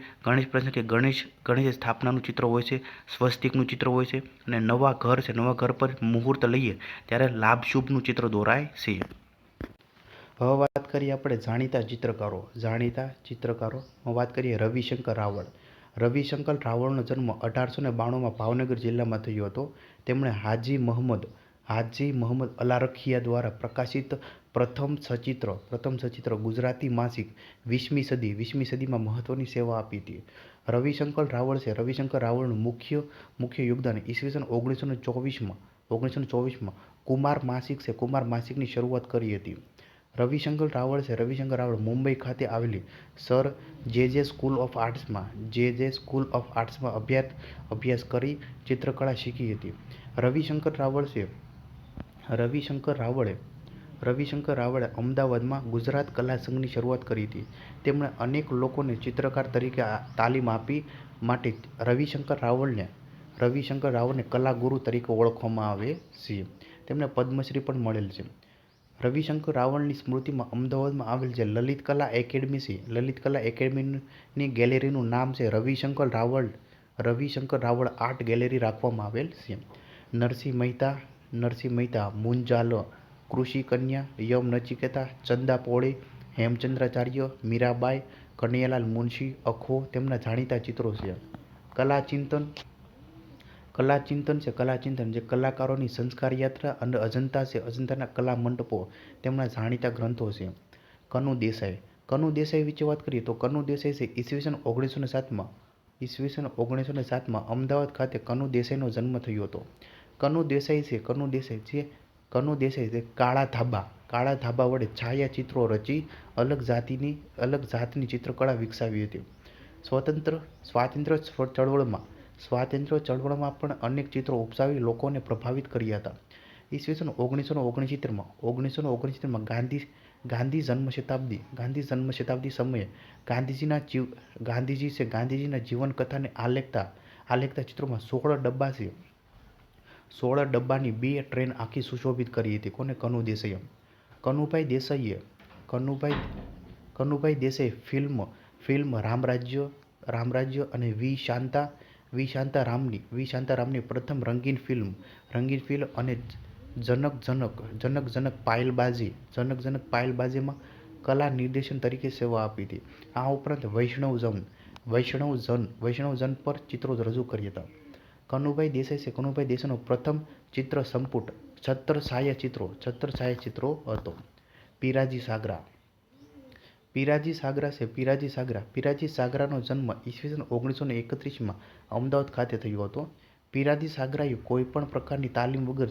ગણેશ સ્થાપનાનું ચિત્ર હોય છે, સ્વસ્તિકનું ચિત્ર હોય છે, અને નવા ઘર પર મુહૂર્ત લઈએ ત્યારે લાભ શુભનું ચિત્ર દોરાય છે. હવે વાત કરીએ આપણે જાણીતા ચિત્રકારો. વાત કરીએ રવિશંકર રાવળનો જન્મ 1892માં ભાવનગર જિલ્લામાં થયો હતો. તેમણે હાજી મહંમદ અલારખિયા દ્વારા પ્રકાશિત પ્રથમ સચિત્ર ગુજરાતી માસિક 20મી સદીમાં મહત્વની સેવા આપી હતી. રવિશંકર રાવળનું મુખ્ય યોગદાન ઈસવીસન 1924માં કુમાર માસિકની શરૂઆત કરી હતી. રવિશંકર રાવળ મુંબઈ ખાતે આવેલી સર જે સ્કૂલ ઓફ આર્ટ્સમાં અભ્યાસ કરી ચિત્રકળા શીખી હતી. રવિશંકર રાવળે અમદાવાદમાં ગુજરાત કલા સંઘની શરૂઆત કરી હતી. તેમણે અનેક લોકોને ચિત્રકાર તરીકે તાલીમ આપી માટે રવિશંકર રાવળને કલાગુરુ તરીકે ઓળખવામાં આવે છે. તેમને પદ્મશ્રી પણ મળેલ છે. રવિશંકર રાવળની સ્મૃતિમાં અમદાવાદમાં આવેલ જે લલિત કલા એકેડમીની ગેલેરીનું નામ છે રવિશંકર રાવળ આર્ટ ગેલેરી રાખવામાં આવેલ છે. નરસિંહ મહેતા, મુંજાલ, કૃષિ કન્યા, યમ નચિકેતા, ચંદા પોળી, હેમચંદ્રાચાર્ય, મીરાબાઈ, કનૈયાલાલ મુનશી, અખો તેમના જાણીતા ચિત્રો છે. કલાચિંતન જે કલાકારોની સંસ્કાર યાત્રા અને અજંતાના કલા મંડપો તેમના જાણીતા ગ્રંથો છે. કનુ દેસાઈ વિશે વાત કરીએ તો કનુ દેસાઈ છે ઈસવીસન 1907માં અમદાવાદ ખાતે કનુ દેસાઈનો જન્મ થયો હતો. કનુ દેસાઈ જે કાળા ધાબા વડે છાયા ચિત્રો રચી અલગ જાતની ચિત્રકળા વિકસાવી હતી. સ્વાતંત્ર્ય ચળવળમાં પણ અનેક ચિત્રો ઉપસાવી લોકોને પ્રભાવિત કર્યા હતા. ઈસવીસન 1969માં ગાંધી જન્મ શતાબ્દી સમયે ગાંધીજીના જીવન કથાને આલેખતા ચિત્રોમાં 16 ડબ્બાની 2 ટ્રેન આખી સુશોભિત કરી હતી. કોને? કનુ દેસાઈએ. કનુભાઈ દેસાઈ ફિલ્મ રામરાજ્ય અને વી શાંતારામની પ્રથમ રંગીન ફિલ્મ અને જનક પાયલબાજીમાં કલા નિર્દેશન તરીકે સેવા આપી હતી. આ ઉપરાંત વૈષ્ણવજન પર ચિત્રો રજૂ કર્યા હતા. કનુભાઈ દેસાઈનો પ્રથમ ચિત્ર સંપુટ છત્રછાયા ચિત્રો હતો. પીરાજી સાગરાનો જન્મ ઈસવીસન 1931માં અમદાવાદ ખાતે થયો હતો. પીરાજી સાગરાએ કોઈપણ પ્રકારની તાલીમ વગર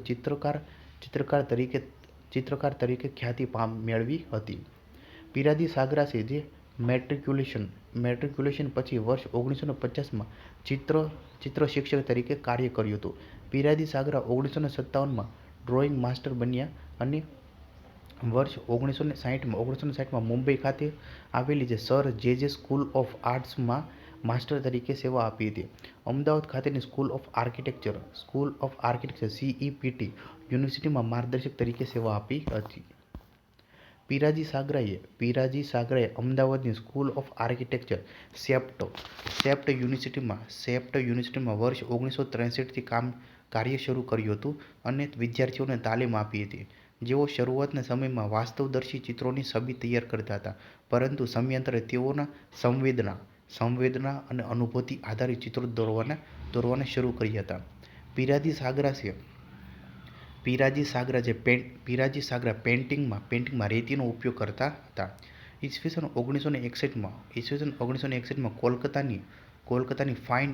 ચિત્રકાર તરીકે ખ્યાતિ મેળવી હતી. પીરાજી સાગરાએ જે મેટ્રિક્યુલેશન પછી વર્ષ 1950માં ચિત્ર શિક્ષક તરીકે કાર્ય કર્યું હતું. પીરાજી સાગરા 1957માં ડ્રોઈંગ માસ્ટર બન્યા અને વર્ષ 1960માં મુંબઈ ખાતે આવેલી સર જે સ્કૂલ ઓફ આર્ટ્સમાં માસ્ટર તરીકે સેવા આપી હતી. અમદાવાદ ખાતેની સ્કૂલ ઓફ આર્કિટેક્ચર CEPT યુનિવર્સિટીમાં માર્ગદર્શક તરીકે સેવા આપી હતી. પીરાજી સાગરાએ અમદાવાદની સ્કૂલ ઓફ આર્કિટેક્ચર સેપ્ટ યુનિવર્સિટીમાં વર્ષ 1963થી કાર્ય શરૂ કર્યું હતું અને વિદ્યાર્થીઓને તાલીમ આપી હતી, જેઓ શરૂઆતના સમયમાં વાસ્તવદર્શી ચિત્રોની છબી તૈયાર કરતા હતા, પરંતુ સમયાંતરે તેઓના સંવેદના અને અનુભૂતિ આધારિત ચિત્રો દોરવાના શરૂ કર્યા હતા. પીરાજી સાગરા પેઇન્ટિંગમાં રેતીનો ઉપયોગ કરતા હતા. ઈસવીસન 1961માં કોલકાતાની ફાઇન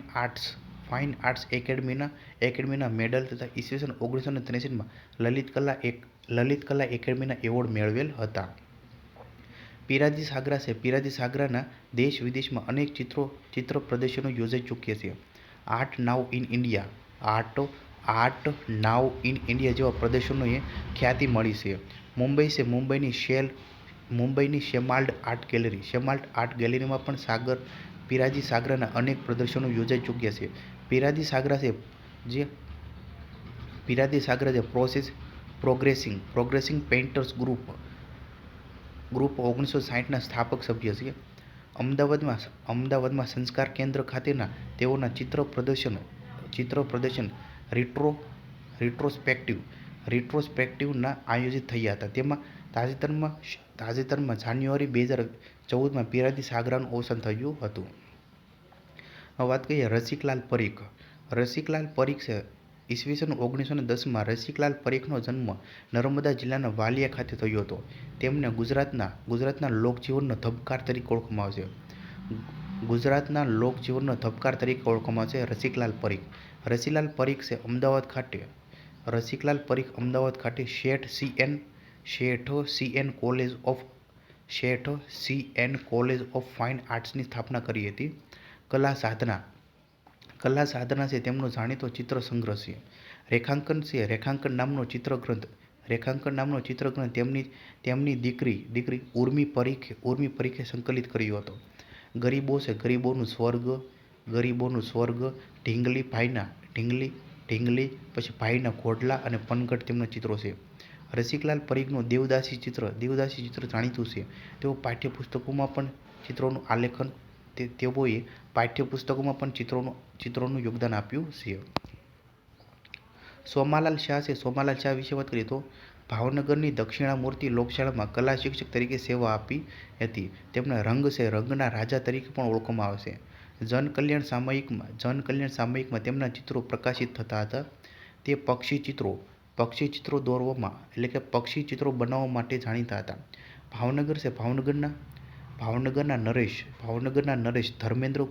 આર્ટ્સ એકેડમીના મેડલ તથા ઈસવીસન 1963માં લલિત કલા એકેડમીના એવોર્ડ મેળવેલ હતા. પીરાજી સાગરાના દેશ વિદેશમાં અનેક ચિત્ર પ્રદર્શનો યોજાઈ ચૂક્યા છે. આર્ટ નાઉ ઇન ઇન્ડિયા જેવા પ્રદર્શનોએ ખ્યાતિ મળી છે. મુંબઈની શેમાલ્ડ આર્ટ ગેલેરીમાં પણ પીરાજી સાગરાના અનેક પ્રદર્શનો યોજાઈ ચૂક્યા છે. પીરાજી સાગરા જે પ્રોગ્રેસિંગ પેઇન્ટર્સ ગ્રુપ 1960ના સ્થાપક સભ્ય છે. અમદાવાદમાં સંસ્કાર કેન્દ્ર ખાતેના તેઓના ચિત્ર પ્રદર્શન રિટ્રોસ્પેક્ટિવના આયોજિત થયા હતા. તેમાં તાજેતરમાં જાન્યુઆરી 2014માં પીરાજી સાગરાનું અવસાન થયું હતું. હવે વાત કરીએ રસિકલાલ પરીખ છે. ઈસવીસન 1910માં રસિકલાલ પરીખનો જન્મ નર્મદા જિલ્લાના વાલિયા ખાતે થયો હતો. તેમને ગુજરાતના લોકજીવનનો ધબકાર તરીકે ઓળખવામાં આવે છે. રસિકલાલ પરીખ છે અમદાવાદ ખાતે શેઠ CN કોલેજ ઓફ ફાઇન આર્ટ્સની સ્થાપના કરી હતી. કલા સાધના છે તેમનો જાણીતો ચિત્ર સંગ્રહ છે. રેખાંકન નામનો ચિત્રગ્રંથ તેમની દીકરી ઉર્મી પરીખે સંકલિત કર્યો હતો. ગરીબોનું સ્વર્ગ, ઢીંગલી, પછી ભાઈના ઘોડલા અને પનઘટ તેમના ચિત્રો છે. રસિકલાલ પરીખનું દેવદાસી ચિત્ર જાણીતું છે. તેઓએ પાઠ્યપુસ્તકોમાં પણ ચિત્રોનું યોગદાન આપ્યું છે. સોમાલાલ શાહ વિશે વાત કરીએ તો ભાવનગરની દક્ષિણામૂર્તિ લોકશાળામાં કલા શિક્ષક તરીકે સેવા આપી હતી. તેમને રંગના રાજા તરીકે પણ ઓળખવામાં આવે છે. જનકલ્યાણ સામયિકમાં તેમના ચિત્રો પ્રકાશિત થતા હતા. તે પક્ષી ચિત્રો બનાવવા માટે જાણીતા હતા. ભાવનગરના નરેશ ધર્મેન્દ્ર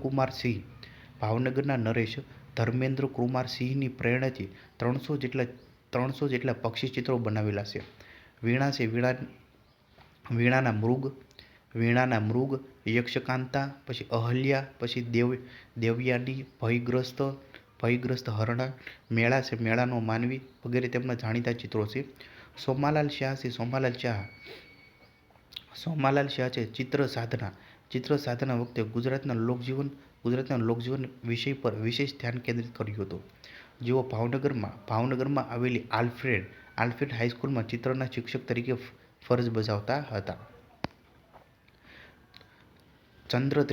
કુમાર સિંહની પ્રેરણાથી 300 જેટલા પક્ષી ચિત્રો બનાવેલા છે. વીણાના મૃગ, યક્ષકાંતા, પછી અહલ્યા, પછી દેવયાની, ભયગ્રસ્ત હરણા, મેળાનો માનવી વગેરે તેમના જાણીતા ચિત્રો છે. સોમાલાલ શાહ સોમાલાલ શાહ છે ચિત્ર સાધના વખતે ગુજરાતના લોકજીવન વિષય પર વિશેષ ધ્યાન કેન્દ્રિત કર્યું હતું. જેઓ ભાવનગરમાં આવેલી આલ્ફ્રેડ હાઈસ્કૂલમાં ચિત્રના શિક્ષક તરીકે ફરજ બજાવતા હતા. ચંદ્ર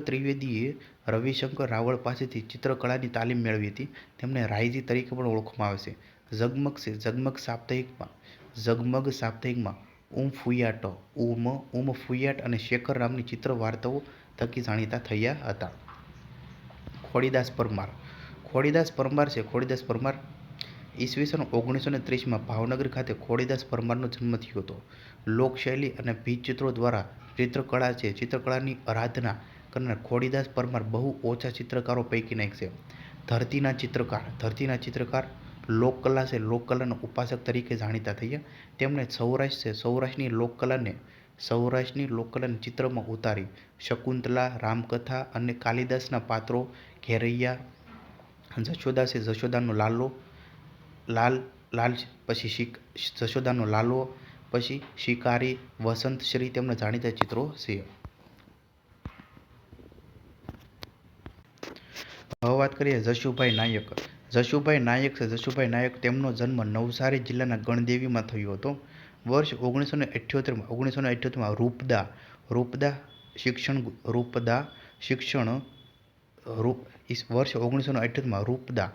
ત્રિવેદીએ રવિશંકર રાવળ પાસેથી ચિત્રકળાની તાલીમ મેળવી હતી. તેમને રાયજી તરીકે પણ ઓળખવામાં આવે છે. ઝગમગ સાપ્તાહિકમાં ફુયાટ અને શેખર રામની ચિત્ર વાર્તાઓ થકી જાણીતા થયા હતા. ખોડીદાસ પરમાર ઈસવીસન 1930 ભાવનગર ખાતે ખોડીદાસ પરમારનો જન્મ થયો હતો. લોકશૈલી અને ભીંતચિત્રો દ્વારા ચિત્રકળાની આરાધના કરનાર ખોડીદાસ પરમાર બહુ ઓછા ચિત્રકારો પૈકીના એક છે. ધરતીના ચિત્રકાર લોકકલાના ઉપાસક તરીકે જાણીતા થયા. તેમણે સૌરાષ્ટ્રની લોકકલાને ચિત્રમાં ઉતારી. શકુંતલા, રામકથા અને કાલિદાસના પાત્રો, ઘેરૈયા, જશોદાનો લાલો, પછી શિકારી, વસંતશ્રી તેમના જાણીતા ચિત્રો છે. હવે વાત કરીએ જશુભાઈ નાયક. તેમનો જન્મ નવસારી જિલ્લાના ગણદેવીમાં થયો હતો. વર્ષ 1978માં રૂપદા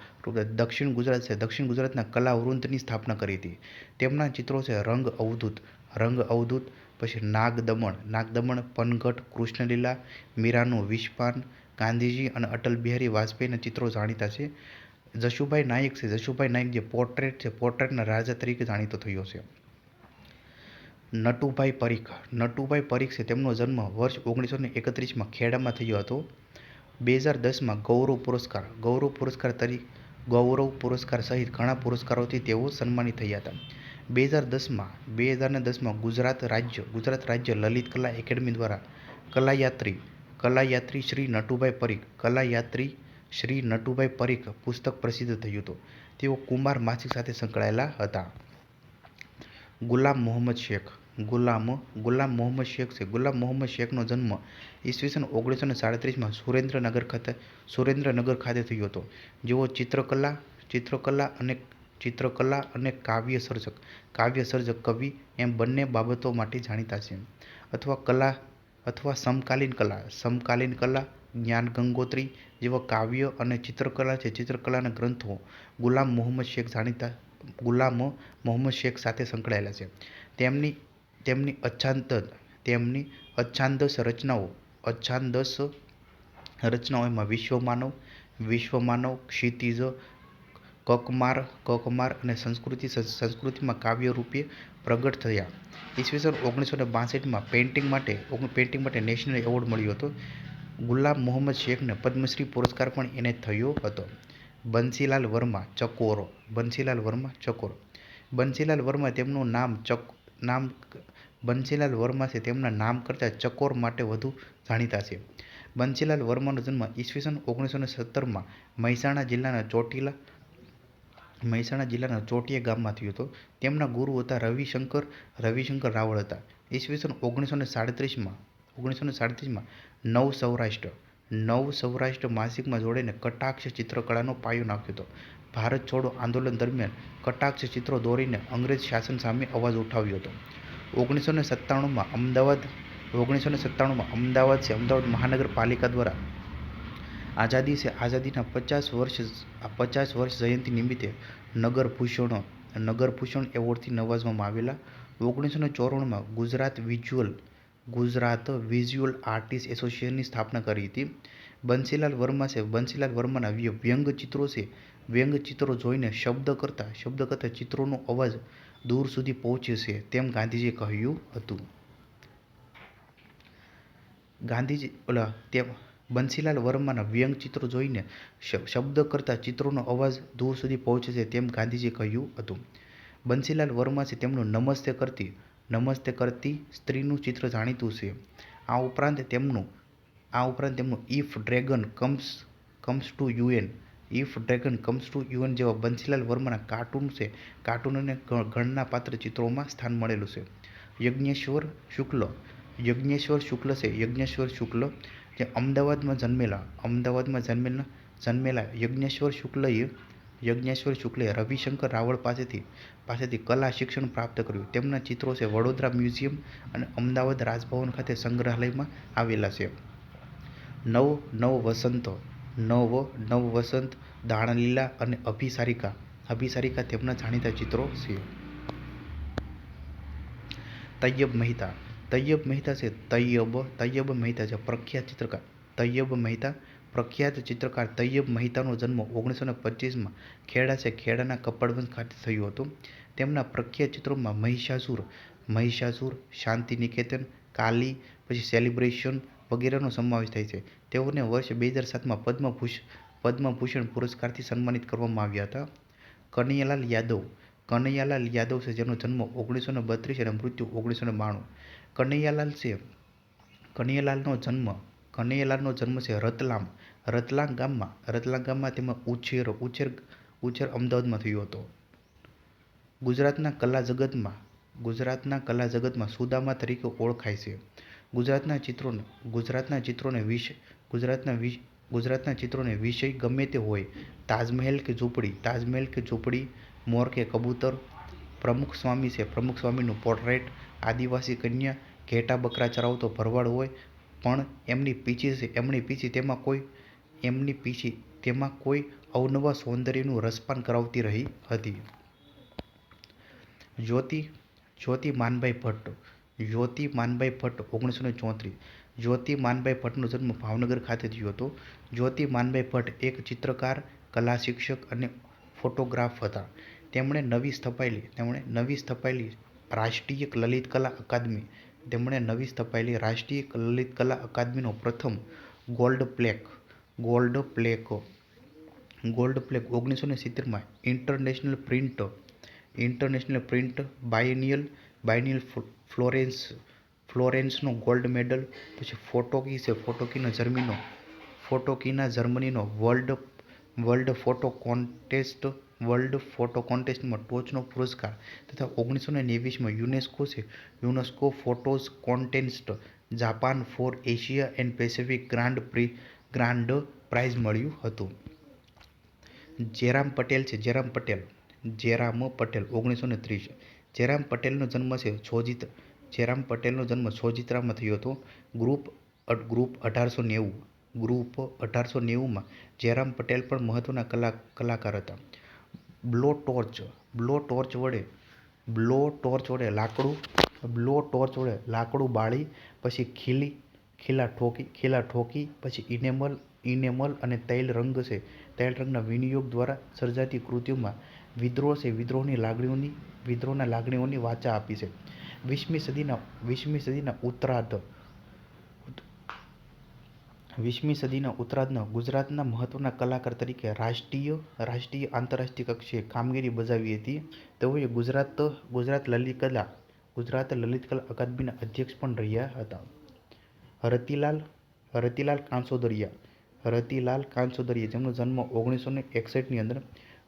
દક્ષિણ ગુજરાતના કલા વૃંદની સ્થાપના કરી હતી. તેમના ચિત્રો છે રંગ અવધૂત, પછી નાગદમણ, પનઘટ, કૃષ્ણલીલા, મીરાનું વિષપાન, ગાંધીજી અને અટલ બિહારી વાજપેયીના ચિત્રો જાણીતા છે. જશુભાઈ નાયક જે પોર્ટ્રેટના રાજા તરીકે જાણીતો થયો છે. નટુભાઈ પરીખ છે. તેમનો જન્મ વર્ષ 1931માં ખેડામાં થયો હતો. 2010માં ગૌરવ પુરસ્કાર સહિત ઘણા પુરસ્કારોથી તેઓ સન્માનિત થયા હતા. 2010માં ગુજરાત રાજ્ય લલિત કલા એકેડમી દ્વારા કલાયાત્રી શ્રી નટુભાઈ પરીખ પુસ્તક પ્રસિદ્ધ થયું હતું. તેઓ કુમાર માસિક સાથે સંકળાયેલા હતા. ગુલામ મોહમ્મદ શેખનો જન્મ ઈસવીસન 1937માં સુરેન્દ્રનગર ખાતે થયો હતો. જેઓ ચિત્રકલા અને કાવ્ય સર્જક કવિ એમ બંને બાબતો માટે જાણીતા છે. અથવા સમકાલીન કલા, જ્ઞાન ગંગોત્રી જેવા કાવ્ય અને ચિત્રકલાના ગ્રંથો ગુલામ મોહમ્મદ શેખ સાથે સંકળાયેલા છે. તેમની અચ્છાદંસ રચનાઓમાં વિશ્વમાનવ, ક્ષિતિજ, કકમાર અને સંસ્કૃતિમાં કાવ્ય રૂપે પ્રગટ થયા. ઈસવીસન 1962માં પેઇન્ટિંગ માટે નેશનલ એવોર્ડ મળ્યો હતો. ગુલામ મોહમ્મદ શેખને પદ્મશ્રી પુરસ્કાર પણ એનાયત થયો હતો. બંસીલાલ વર્મા ચકોર. બંસીલાલ વર્મા તેમના નામ કરતાં ચકોર માટે વધુ જાણીતા છે. બંસીલાલ વર્માનો જન્મ ઈસવીસન 1917માં મહેસાણા જિલ્લાના ચોટિયા ગામમાં થયો હતો. તેમના ગુરુ હતા રવિશંકર રાવળ હતા. ઈસવીસન 1937માં નવ સૌરાષ્ટ્ર માસિકમાં જોડાઈને કટાક્ષ ચિત્રકળાનો પાયો નાખ્યો હતો. ભારત છોડો આંદોલન દરમિયાન કટાક્ષ ચિત્રો દોરીને અંગ્રેજ શાસન સામે અવાજ ઉઠાવ્યો હતો. 1997માં અમદાવાદ મહાનગરપાલિકા દ્વારા આઝાદીના 50 વર્ષ જયંતિ નિમિત્તે નગરભૂષણ એવોર્ડથી નવાજવામાં આવેલા. 1994માં ગુજરાત વિઝ્યુઅલ આર્ટિસ્ટ એસોસિએશનની સ્થાપના કરી હતી. બંસીલાલ વર્માના વ્યંગચિત્રો જોઈને શબ્દ કરતાં ચિત્રોનો અવાજ દૂર સુધી પહોંચે છે તેમ ગાંધીજીએ કહ્યું હતું. બંસીલાલ વર્માના વ્યંગચિત્રો જોઈને શબ્દ કરતાં ચિત્રોનો અવાજ દૂર સુધી પહોંચે છે તેમ ગાંધીજીએ કહ્યું હતું. બંસીલાલ વર્મા છે તેમનું નમસ્તે કરતી સ્ત્રીનું ચિત્ર જાણીતું છે. આ ઉપરાંત તેમનું if dragon comes to you if dragon comes to UN જેવા બંસીલાલ વર્માના કાર્ટૂન છે, કાર્ટૂન અને ગણના પાત્ર ચિત્રોમાં સ્થાન મળેલું છે. યજ્ઞેશ્વર શુક્લ છે. યજ્ઞેશ્વર શુક્લ જે અમદાવાદમાં જન્મેલા યજ્ઞેશ્વર શુક્લએ રવિશંકર રાવળ પાસેથી કલા શિક્ષણ પ્રાપ્ત કર્યું. તેમના ચિત્રો છે વડોદરા મ્યુઝિયમ અને અમદાવાદ રાજભવન ખાતે સંગ્રહાલયમાં આવેલા છે. નવ વસંત, દાણલીલા અને અભિસારિકા તેમના જાણીતા ચિત્રો છે. તૈયબ મહેતા છે. તૈયબ મહેતા છે પ્રખ્યાત ચિત્રકાર. તૈયબ મહેતાનો જન્મ 1925માં ખેડાના કપડવંજ ખાતે થયો હતો. તેમના પ્રખ્યાત ચિત્રોમાં મહિષાસુર, શાંતિ નિકેતન, કાલી, પછી સેલિબ્રેશન વગેરેનો સમાવેશ થાય છે. તેઓને વર્ષ 2007માં પદ્મભૂષણ પુરસ્કારથી સન્માનિત કરવામાં આવ્યા હતા. કનૈયાલાલ યાદવ છે, જેનો જન્મ 1932 અને મૃત્યુ 1992. કનૈયાલાલનો જન્મ છે રતલામ ગામમાં. તેમાં ઉછેર અમદાવાદમાં થયો હતો. ગુજરાતના કલા જગતમાં સુદામા તરીકે ઓળખાય છે. ગુજરાતના ચિત્રોને વિષય ગમે તે હોય, તાજમહેલ કે ઝૂંપડી, મોર કે કબૂતર. પ્રમુખ સ્વામીનું પોર્ટ્રેટ, આદિવાસી કન્યા, ઘેટા બકરા ચરાવતો ભરવાડ હોય, પણ એમની પીછી તેમાં કોઈ અવનવા સૌંદર્યનું રસપાન કરાવતી રહી હતી. જ્યોતિ માનભાઈ ભટ્ટ 1934. જ્યોતિ માનભાઈ ભટ્ટનો જન્મ ભાવનગર ખાતે થયો હતો. જ્યોતિ માનભાઈ ભટ્ટ એક ચિત્રકાર, કલા શિક્ષક અને ફોટોગ્રાફ હતા. તેમણે નવી સ્થપાયેલી રાષ્ટ્રીય લલિત કલા અકાદમીનો પ્રથમ ગોલ્ડ પ્લેક 1970માં ઇન્ટરનેશનલ પ્રિન્ટ બાયનિયલ ફ્લોરેન્સનો ગોલ્ડ મેડલ. પછી ફોટોકીના જર્મનીનો વર્લ્ડ ફોટો કોન્ટેસ્ટમાં ટોચનો પુરસ્કાર તથા 1929માં UNESCO photos contest Japan for Asia and Pacific grand prize મળ્યું હતું. જેરામ પટેલ 1930. જેરામ પટેલનો જન્મ સોજિત્રામાં થયો હતો. ગ્રુપ 1890માં જેરામ પટેલ પણ મહત્વના કલાકાર હતા. બ્લો ટોર્ચ વડે લાકડું બાળી, પછી ખીલા ઠોકી, પછી ઇનેમલ અને તૈલ રંગના વિનિયોગ દ્વારા સર્જાતી કૃતિઓમાં વિદ્રોહની લાગણીઓની વાચા આપી છે. 20મી સદીના ઉત્તરાર્ધમાં ગુજરાતના મહત્વના કલાકાર તરીકે રાષ્ટ્રીય આંતરરાષ્ટ્રીય કક્ષાએ કામગીરી બજાવી હતી. તેઓએ ગુજરાત લલિત કલા અકાદમીના અધ્યક્ષ પણ રહ્યા હતા. રતિલાલ કાંસોદરિયા જેમનો જન્મ 1961ની અંદર.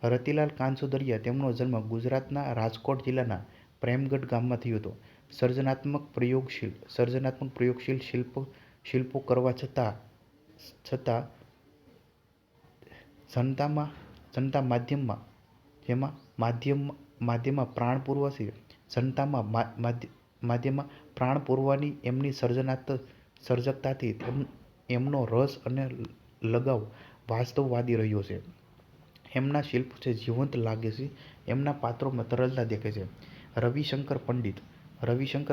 રતિલાલ કાંસોદરિયા તેમનો જન્મ ગુજરાતના રાજકોટ જિલ્લાના પ્રેમગઢ ગામમાં થયો હતો. સર્જનાત્મક પ્રયોગશીલ શિલ્પો કરવા છતાં જનતા માધ્યમમાં પ્રાણ પૂરવાની એમની સર્જકતાથી એમનો રસ અને લગાવ વાસ્તવવાદી રહ્યો છે. એમના શિલ્પો છે જીવંત લાગે છે. એમના પાત્રોમાં તરલતા દેખાય છે. રવિશંકર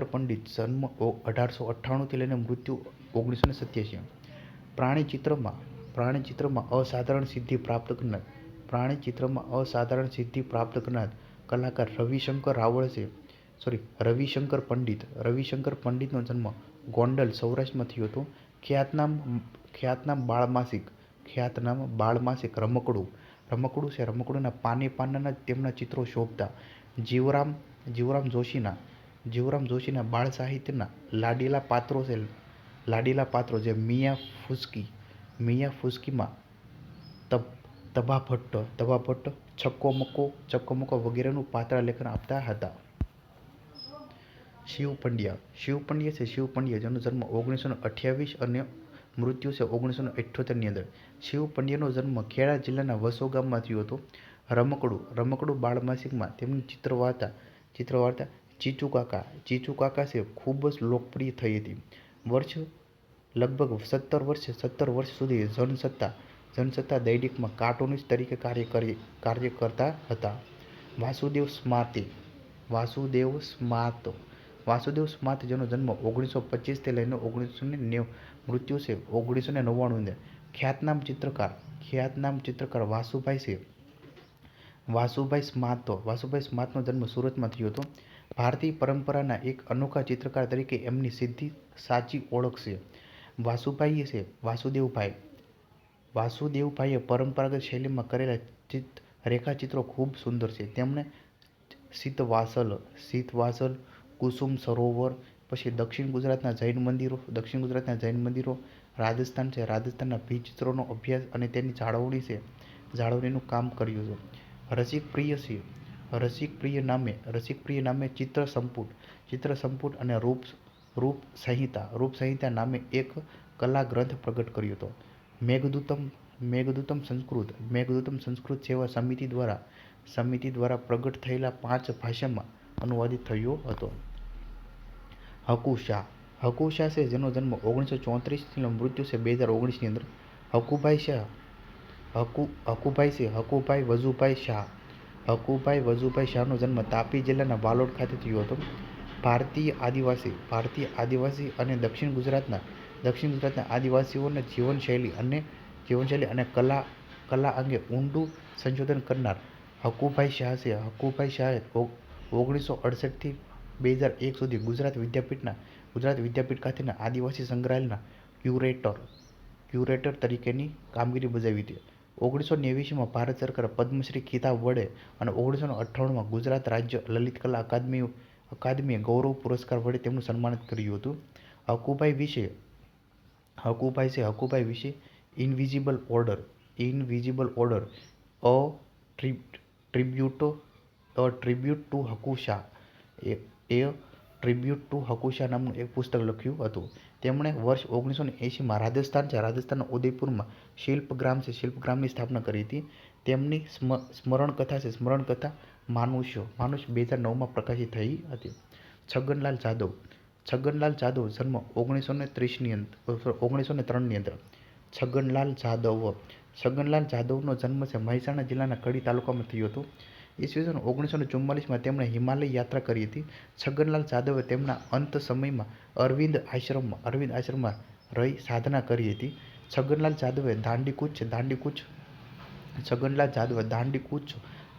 પંડિત જન્મ 1898થી લઈને મૃત્યુ 1987. પ્રાણી ચિત્રમાં અસાધારણ સિદ્ધિ પ્રાપ્ત કરનાર કલાકાર રવિશંકર પંડિતનો જન્મ ગોંડલ, સૌરાષ્ટ્રમાં થયો હતો. ખ્યાતનામ બાળમાસિક રમકડું પાના તેમના ચિત્રો શોભતા. જીવરામ જોશીના બાળ સાહિત્યના લાડીલા પાત્રો જે મિયા ફુસ્કીમાં તભા ભટ્ટ છક્કો મક્કો વગેરેનું પાત્ર લેખન આપતા હતા. શિવ પંડ્યા જેનો જન્મ 1928 અને મૃત્યુ છે 1978 ની અંદર. શિવ પંડ્યાનો જન્મ ખેડા જિલ્લાના વસો ગામમાં થયો હતો. રમકડું બાળ માસિકમાં તેમની ચિત્રવાર્તા ચીચુ કાકા છે ખૂબ જ લોકપ્રિય થઈ હતી. લગભગ 17 વર્ષ સુધી જનસત્તા દૈનિકમાં કાર્ટૂનિસ્ટ તરીકે કાર્ય કરતા હતા. વાસુદેવ સ્માર્ત જેનો જન્મ 1925 થી લઈને 1990 મૃત્યુ છે 1999 ની. ખ્યાતનામ ચિત્રકાર વાસુભાઈ સ્માર્તનો જન્મ સુરતમાં થયો હતો. ભારતીય પરંપરાના એક અનોખા ચિત્રકાર તરીકે એમની સીધી સાચી ઓળખ છે. વાસુદેવભાઈએ પરંપરાગત શૈલીમાં કરેલા રેખાચિત્રો ખૂબ સુંદર છે. તેમણે શીતવાસલ, કુસુમ સરોવર, પછી દક્ષિણ ગુજરાતના જૈન મંદિરો, રાજસ્થાનના ભીલ ચિત્રોનો અભ્યાસ અને તેની જાળવણીનું કામ કર્યું છે. રસિકપ્રિય નામે ચિત્ર સંપુટ અને રૂપ સંહિતા નામે એક કલા ગ્રંથ પ્રગટ કર્યો હતો. મેઘદૂતમ સંસ્કૃત સેવા સમિતિ દ્વારા પ્રગટ થયેલા 5 ભાષામાં અનુવાદિત થયો હતો. હકુ શાહ છે જેનો જન્મ 1934 થી મૃત્યુ છે 2019 ની અંદર. હકુભાઈ વજુભાઈ શાહનો જન્મ તાપી જિલ્લાના વાલોડ ખાતે થયો હતો. ભારતીય આદિવાસી અને દક્ષિણ ગુજરાતના આદિવાસીઓના જીવનશૈલી અને કલા અંગે ઊંડું સંશોધન કરનાર હકુભાઈ શાહે 1968 થી 2001 સુધી ગુજરાત વિદ્યાપીઠ ખાતેના આદિવાસી સંગ્રહાલયના ક્યુરેટર તરીકેની કામગીરી બજાવી હતી. 1989માં ભારત સરકાર પદ્મશ્રી ખિતાબ વડે અને 1998માં ગુજરાત રાજ્ય લલિત કલા અકાદમીએ ગૌરવ પુરસ્કાર વડે તેમનું સન્માનિત કર્યું હતું. હકુભાઈ વિશે invisible order a tribute to Haku Shah નામનું એક પુસ્તક લખ્યું હતું. તેમણે વર્ષ 1980માં રાજસ્થાનના ઉદયપુરમાં શિલ્પગ્રામની સ્થાપના કરી હતી. તેમની સ્મરણકથા માનુષ 2009માં પ્રકાશિત થઈ હતી. છગનલાલ જાદવ જન્મ 1903 ની અંદર. છગનલાલ જાદવનો જન્મ છે મહેસાણા જિલ્લાના કડી તાલુકામાં થયો હતો. ઈસવીસન 1944માં તેમણે હિમાલય યાત્રા કરી હતી. છગનલાલ જાદવે તેમના અંત સમયમાં અરવિંદ આશ્રમમાં રહી સાધના કરી હતી. છગનલાલ જાદવે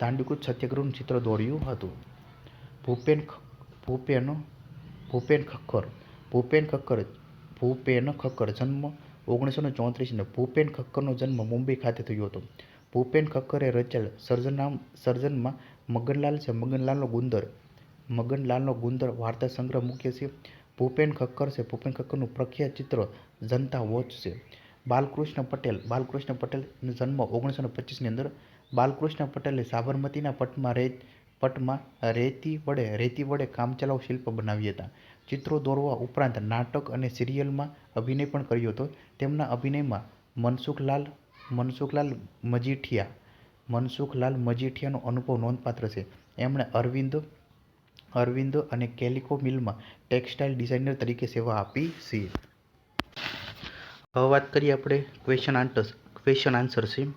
દાંડીકૂચ સત્યાગ્રહનું ચિત્ર દોર્યું હતું. ભૂપેન ખક્કર જન્મ 1934 ભૂપેન ખક્કરનો જન્મ મુંબઈ ખાતે થયો હતો. ભૂપેન ખક્કરે રચેલ સર્જનમાં મગનલાલનો ગુંદર વાર્તા સંગ્રહ મુખ્ય છે. ભૂપેન ખક્કરનું પ્રખ્યાત ચિત્ર જનતા વોચ છે. બાલકૃષ્ણ પટેલનો જન્મ 1925 ની અંદર. બાલકૃષ્ણ પટેલે સાબરમતીના પટમાં રેતી વડે કામચલાઉ શિલ્પ બનાવ્યા હતા. ચિત્રો દોરવા ઉપરાંત નાટક અને સિરિયલમાં અભિનય પણ કર્યો હતો. તેમના અભિનયમાં મનસુખલાલ મજીઠિયાનો અનુભવ નોંધપાત્ર છે. એમણે અરવિંદ અને કેલિકો મિલમાં ટેક્સટાઇલ ડિઝાઇનર તરીકે સેવા આપી છે. હવે વાત કરીએ આપણે ક્વેશ્ચન આન્સર છે.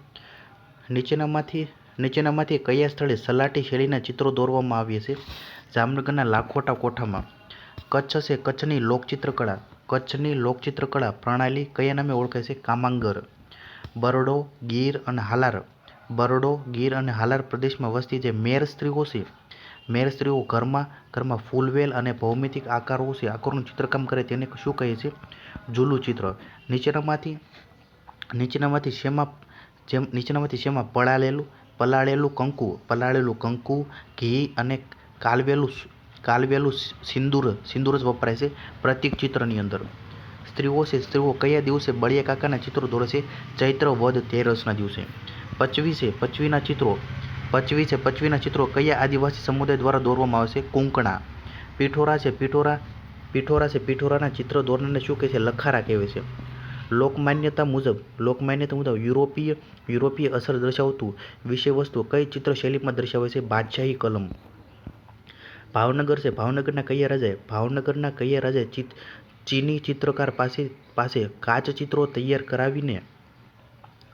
નીચેનામાંથી કયા સ્થળે સલાટી શૈલીના ચિત્રો દોરવામાં આવ્યા છે? જામનગરના લાખોટા કોઠામાં. કચ્છ છે કચ્છની લોકચિત્રકળા પ્રણાલી કયા નામે ઓળખાય છે? કામાંગર. બરડો, ગીર અને હાલાર પ્રદેશમાં વસતી જે મેર સ્ત્રીઓ ઘરમાં ફૂલવેલ અને ભૌમિતિક આકારોનું ચિત્રકામ કરે તેને શું કહે છે? ઝૂલું ચિત્ર. નીચેનામાંથી શેમાં પલાળેલું કંકુ, ઘી અને કાલવેલું સિંદૂર જ વપરાય છે પ્રતીક ચિત્રની અંદર? સ્ત્રીઓ કયા દિવસે બળિયા કાકાના ચિત્રો દોરે છે? ચૈત્ર વદ તેરસના દિવસે. પચવીના ચિત્રો કયા આદિવાસી સમુદાય દ્વારા દોરવામાં આવે છે? કૂંકણા. પીઠોરાના ચિત્ર દોરનારને શું કહે છે? લખારા કહેવાય છે. લોકમાન્યતા મુજબ યુરોપીય અસર દર્શાવતું વિષય વસ્તુ કઈ ચિત્ર શૈલીમાં દર્શાવે છે? બાદશાહી કલમ. ભાવનગરના કયા રાજાએ ચીની ચિત્રકાર પાસે કાચ ચિત્રો તૈયાર કરાવીને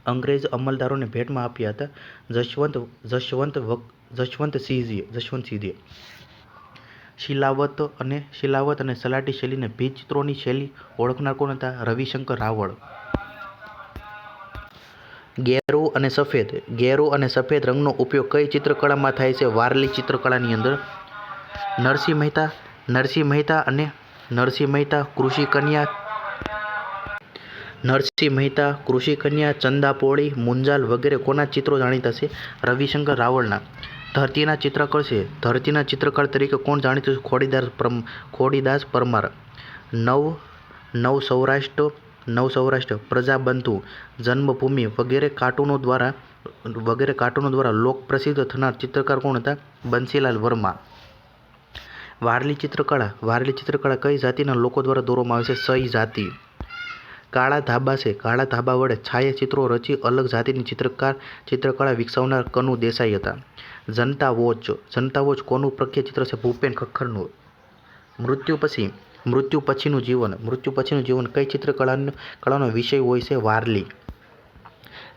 અંગ્રેજ અમલદારોને ભેટમાં આપ્યા હતા? જશવંતસિંહજીએ. શિલાવત અને સલાટી શૈલીને ભીંત ચિત્રોની શૈલી ઓળખનાર કોણ હતા? રવિશંકર રાવળ. ગેરો અને સફેદ રંગનો ઉપયોગ કઈ ચિત્રકળામાં થાય છે? વારલી ચિત્રકળાની અંદર. નરસિંહ કૃષિ કન્યા, ચંદાપોળી, મુંજાલ વગેરે કોના ચિત્રો જાણીતા છે? રવિશંકર રાવળના. ધરતીના ચિત્રકાર તરીકે કોણ જાણીતું છે? ખોડીદાસ પરમાર. નવ સૌરાષ્ટ્ર, પ્રજાબંધુ, જન્મભૂમિ વગેરે કાર્ટૂનો દ્વારા લોકપ્રસિદ્ધ થનાર ચિત્રકાર કોણ હતા? બંસીલાલ વર્મા. વારલી ચિત્રકળા કઈ જાતિના લોકો દ્વારા દોરવામાં આવે છે? સઈ જાતિ. કાળા ધાબા વડે છાયાચિત્રો રચી અલગ જાતિની ચિત્રકળા વિકસાવનાર કનુ દેસાઈ હતા. જનતા વોચ કોનું પ્રખ્યાત ચિત્ર છે? ભૂપેન ખખ્ખરનું. મૃત્યુ પછીનું જીવન કઈ ચિત્રકળાનો વિષય હોય છે? વારલી.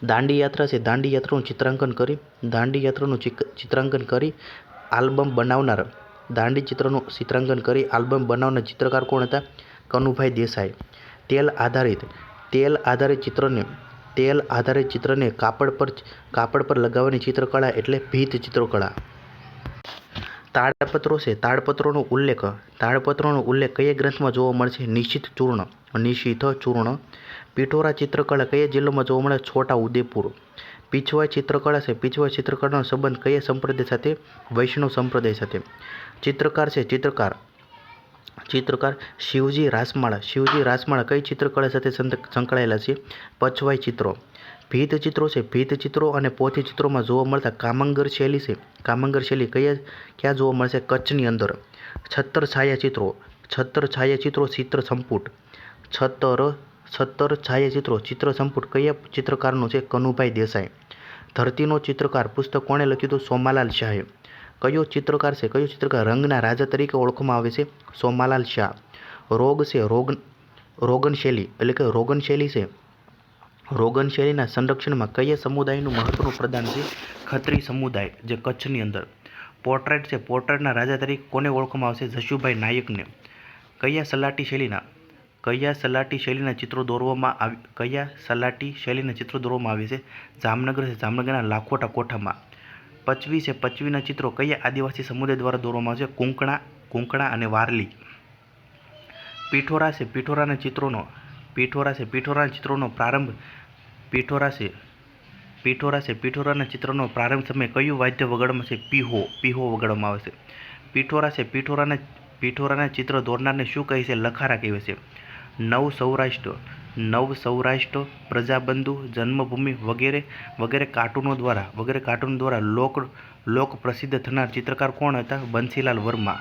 દાંડી યાત્રાનું ચિત્રાંકન કરી આલ્બમ બનાવનાર ચિત્રકાર કોણ હતા? કનુભાઈ દેસાઈ. તેલ આધારિત ચિત્રને કાપડ પર લગાવવાની ચિત્રકળા એટલે ભીંત ચિત્રકળા. તાડપત્રોનો ઉલ્લેખ કયા ગ્રંથમાં જોવા મળે છે? નિશિત ચૂર્ણ. પિઠોરા ચિત્રકળા કયા જિલ્લામાં જોવા મળે? છોટા ઉદેપુર. પીછવાઈ ચિત્રકળાનો સંબંધ કયા સંપ્રદાય સાથે? વૈષ્ણવ સંપ્રદાય સાથે. ચિત્રકાર શિવજી રાસમાળા કઈ ચિત્રકળા સાથે સંકળાયેલા છે? પછવાઈ ચિત્રો. ભીંત ચિત્રો અને પોથી ચિત્રોમાં જોવા મળતા કામંગર શૈલી ક્યાં જોવા મળશે? કચ્છની અંદર. છત્તર છાયાચિત્રો ચિત્ર સંપુટ કયા ચિત્રકારનું છે? કનુભાઈ દેસાઈ. ધરતીનો ચિત્રકાર પુસ્તક કોણે લખ્યું હતું? સોમાલાલ શાહે. કયો ચિત્રકાર રંગના રાજા તરીકે ઓળખવામાં આવે છે? સોમાલાલ શાહ. રોગન શૈલી છે. રોગન શૈલીના સંરક્ષણમાં કયા સમુદાયનું મહત્વનું પ્રદાન છે? ખત્રી સમુદાય, જે કચ્છની અંદર. પોર્ટ્રેટના રાજા તરીકે કોને ઓળખવામાં આવશે? જશુભાઈ નાયકને. કયા સલાટી શૈલીના ચિત્રો દોરવામાં આવે છે? જામનગરના લાખોટા કોઠામાં. પચવીના ચિત્રો કયા આદિવાસી સમુદાય દ્વારા દોરવામાં આવે છે? કૂંકણા અને વારલી. પીઠોરાના ચિત્રોનો પ્રારંભ સમયે કયું વાદ્ય વગાડવામાં છે? પીહો વગાડવામાં આવે છે. પીઠોરાના ચિત્ર દોરનારને શું કહે છે? લખારા કહેવાય છે. નવ સૌરાષ્ટ્ર, પ્રજાબંધુ, જન્મભૂમિ વગેરે કાર્ટૂનો દ્વારા લોક પ્રસિદ્ધ થનાર ચિત્રકાર કોણ હતા? બંસીલાલ વર્મા.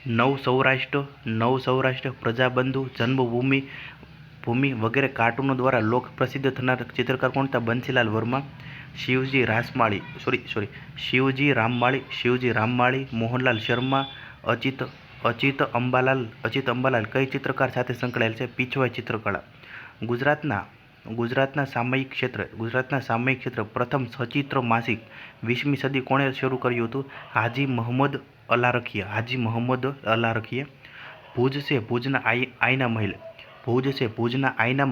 નવ સૌરાષ્ટ્ર, પ્રજાબંધુ, જન્મભૂમિ વગેરે કાર્ટૂનો દ્વારા લોક પ્રસિદ્ધ થનાર ચિત્રકાર કોણ હતા? બંસીલાલ વર્મા. શિવજી રામમાળી, મોહનલાલ શર્મા, અચિત અંબાલાલ કઈ ચિત્રકાર સાથે સંકળાયેલ છે? પીછવાઈ ચિત્રકળા. ગુજરાતના સામયિક ક્ષેત્ર પ્રથમ સચિત્ર માસિક 20મી સદી કોણે શરૂ કર્યું હતું? હાજી મહંમદ અલારખીએ. ભુજના આઈના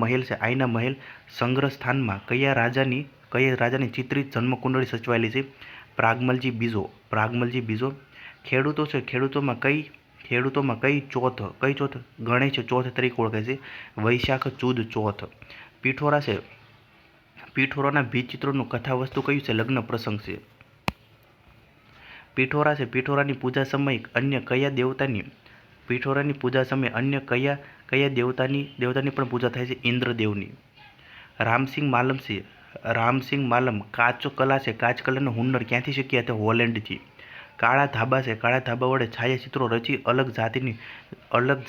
મહેલ સંગ્રહસ્થાનમાં કયા રાજાની ચિત્રિત જન્મકુંડળી સચવાયેલી છે? પ્રાગમલજી બીજો. ખેડૂતોમાં કઈ ચોથ ગણેશ ચોથ તરીકે ઓળખાય છે? વૈશાખ સુદ ચોથ. પીઠોરાના ભીંત ચિત્રોનું કથાવસ્તુ કયું છે? લગ્ન પ્રસંગ છે. પીઠોરાની પૂજા સમયે અન્ય કયા કયા દેવતાની પણ પૂજા થાય છે? ઇન્દ્રદેવની. રામસિંગ માલમ છે. રામસિંગ માલમ કાચ કલા છે. કાચ કલાનો હુનર ક્યાંથી શીખ્યા? તે હોલેન્ડથી. કાળા ધાબા છે. કાળા ધાબા વડે છાયાચિત્રો રચી અલગ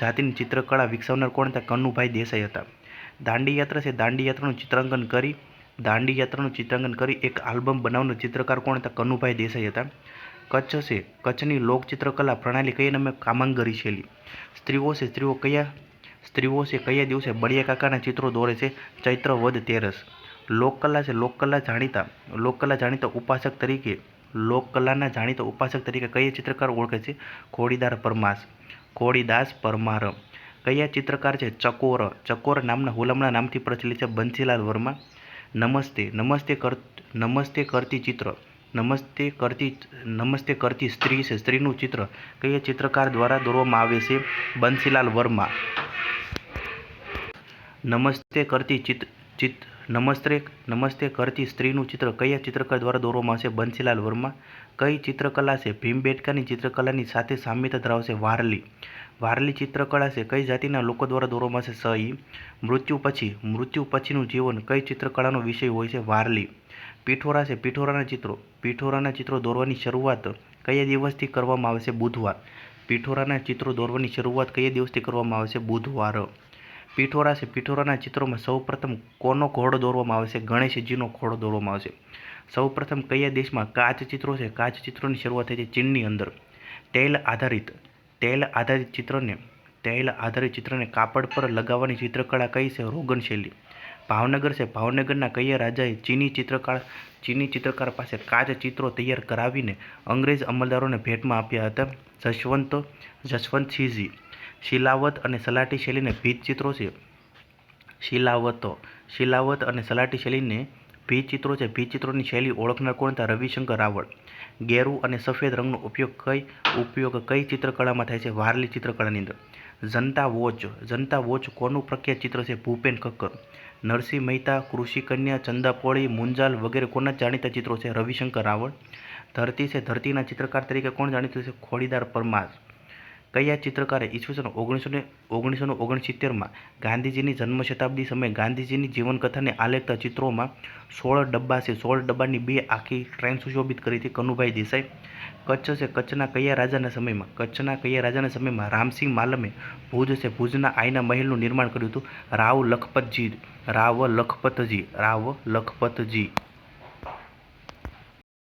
જાતિની ચિત્રકળા વિકસાવનાર કોણ હતા? કનુભાઈ દેસાઈ હતા. દાંડી યાત્રા છે. દાંડી યાત્રાનું ચિત્રાંકન કરી એક આલ્બમ બનાવનાર ચિત્રકાર કોણ હતા? કનુભાઈ દેસાઈ હતા. કચ્છ છે. કચ્છની લોકચિત્રકલા પ્રણાલી કયા નામે? કામાંગરી શૈલી. સ્ત્રીઓ છે. સ્ત્રીઓ છે કયા દિવસે બળિયા કાકાના ચિત્રો દોરે છે? ચૈત્ર વદ તેરસ. લોકકલા છે. લોકકલાના જાણીતા ઉપાસક તરીકે કયા ચિત્રકાર ઓળખે છે? ખોડીદાસ પરમાર. કયા ચિત્રકાર છે? ચકોર નામના હુલામણા નામથી પ્રચલિત છે? બંસીલાલ વર્મા. નમસ્તે કરતી સ્ત્રી છે. સ્ત્રીનું ચિત્ર કયા ચિત્રકાર દ્વારા દોરવામાં આવે છે? બંસીલાલ વર્મા. નમસ્તે કરતી સ્ત્રીનું ચિત્ર કયા ચિત્રકાર દ્વારા દોરવામાં આવશે? બંસીલાલ વર્મા. કઈ ચિત્રકલા છે ભીમબેટકાની ચિત્રકલાની સાથે સામ્યતા ધરાવશે? વારલી ચિત્રકળા છે. કઈ જાતિના લોકો દ્વારા દોરવામાં આવશે? સહી. મૃત્યુ પછીનું જીવન કઈ ચિત્રકળાનો વિષય હોય છે? વારલી. પિઠોરા છે. પિઠોરાના ચિત્રો દોરવાની શરૂઆત કયા દિવસથી કરવામાં આવે છે? બુધવાર. પિઠોરાના ચિત્રો દોરવાની શરૂઆત કયા દિવસથી કરવામાં આવે છે? બુધવાર. પિઠોરા છે. પિઠોરાના ચિત્રોમાં સૌપ્રથમ કોનો ઘોડો દોરવામાં આવે છે? ગણેશજીનો ઘોડો દોરવામાં આવશે. સૌપ્રથમ કયા દેશમાં કાચ ચિત્રો છે? કાચ ચિત્રોની શરૂઆત થઈ છે ચીનની અંદર. તૈલ આધારિત ચિત્રને કાપડ પર લગાવવાની ચિત્રકળા કઈ છે? રોગન શૈલી. ભાવનગર છે. ભાવનગરના કયા રાજાએ ચીની ચિત્રકાર પાસે કાચ ચિત્રો તૈયાર કરાવીને અંગ્રેજ અમલદારોને ભેટમાં આપ્યા હતા? જશવંતસિંહજી. શિલાવત અને સલાટી શૈલીને ભીંત ચિત્રો છે. શિલાવત અને સલાટી શૈલીને ભીંત ચિત્રો છે. ભીંત ચિત્રોની શૈલી ઓળખનાર કોણ હતા? રવિશંકર રાવળ. ગેરુ અને સફેદ રંગનો ઉપયોગ કઈ ચિત્રકળામાં થાય છે? વારલી ચિત્રકળાની અંદર. જનતા વોચ કોનું પ્રખ્યાત ચિત્ર છે? ભૂપેન ખક્કર. નરસિંહ મહેતા, કૃષિકન્યા, ચંદાપોળી, મુંજાલ વગેરે કોના જાણીતા ચિત્રો છે? રવિશંકર રાવળ. ધરતી છે. ધરતીના ચિત્રકાર તરીકે કોણ જાણીતું છે? ખોડીદાર પરમાર. કયા ચિત્રકારે ઈસવીસન 1969માં ગાંધીજીની જન્મશતાબ્દી સમયે ગાંધીજીની જીવનકથાને આલેખતા ચિત્રોમાં 16 ડબ્બા છે. 16 ડબ્બાની 2 આખી ટ્રેન સુશોભિત કરી હતી? કનુભાઈ દેસાઈ. કચ્છ છે. કચ્છના કયા રાજાના સમયમાં રામસિંહ માલમે ભુજના આઈના મહેલનું નિર્માણ કર્યું હતું? રાવ લખપતજી.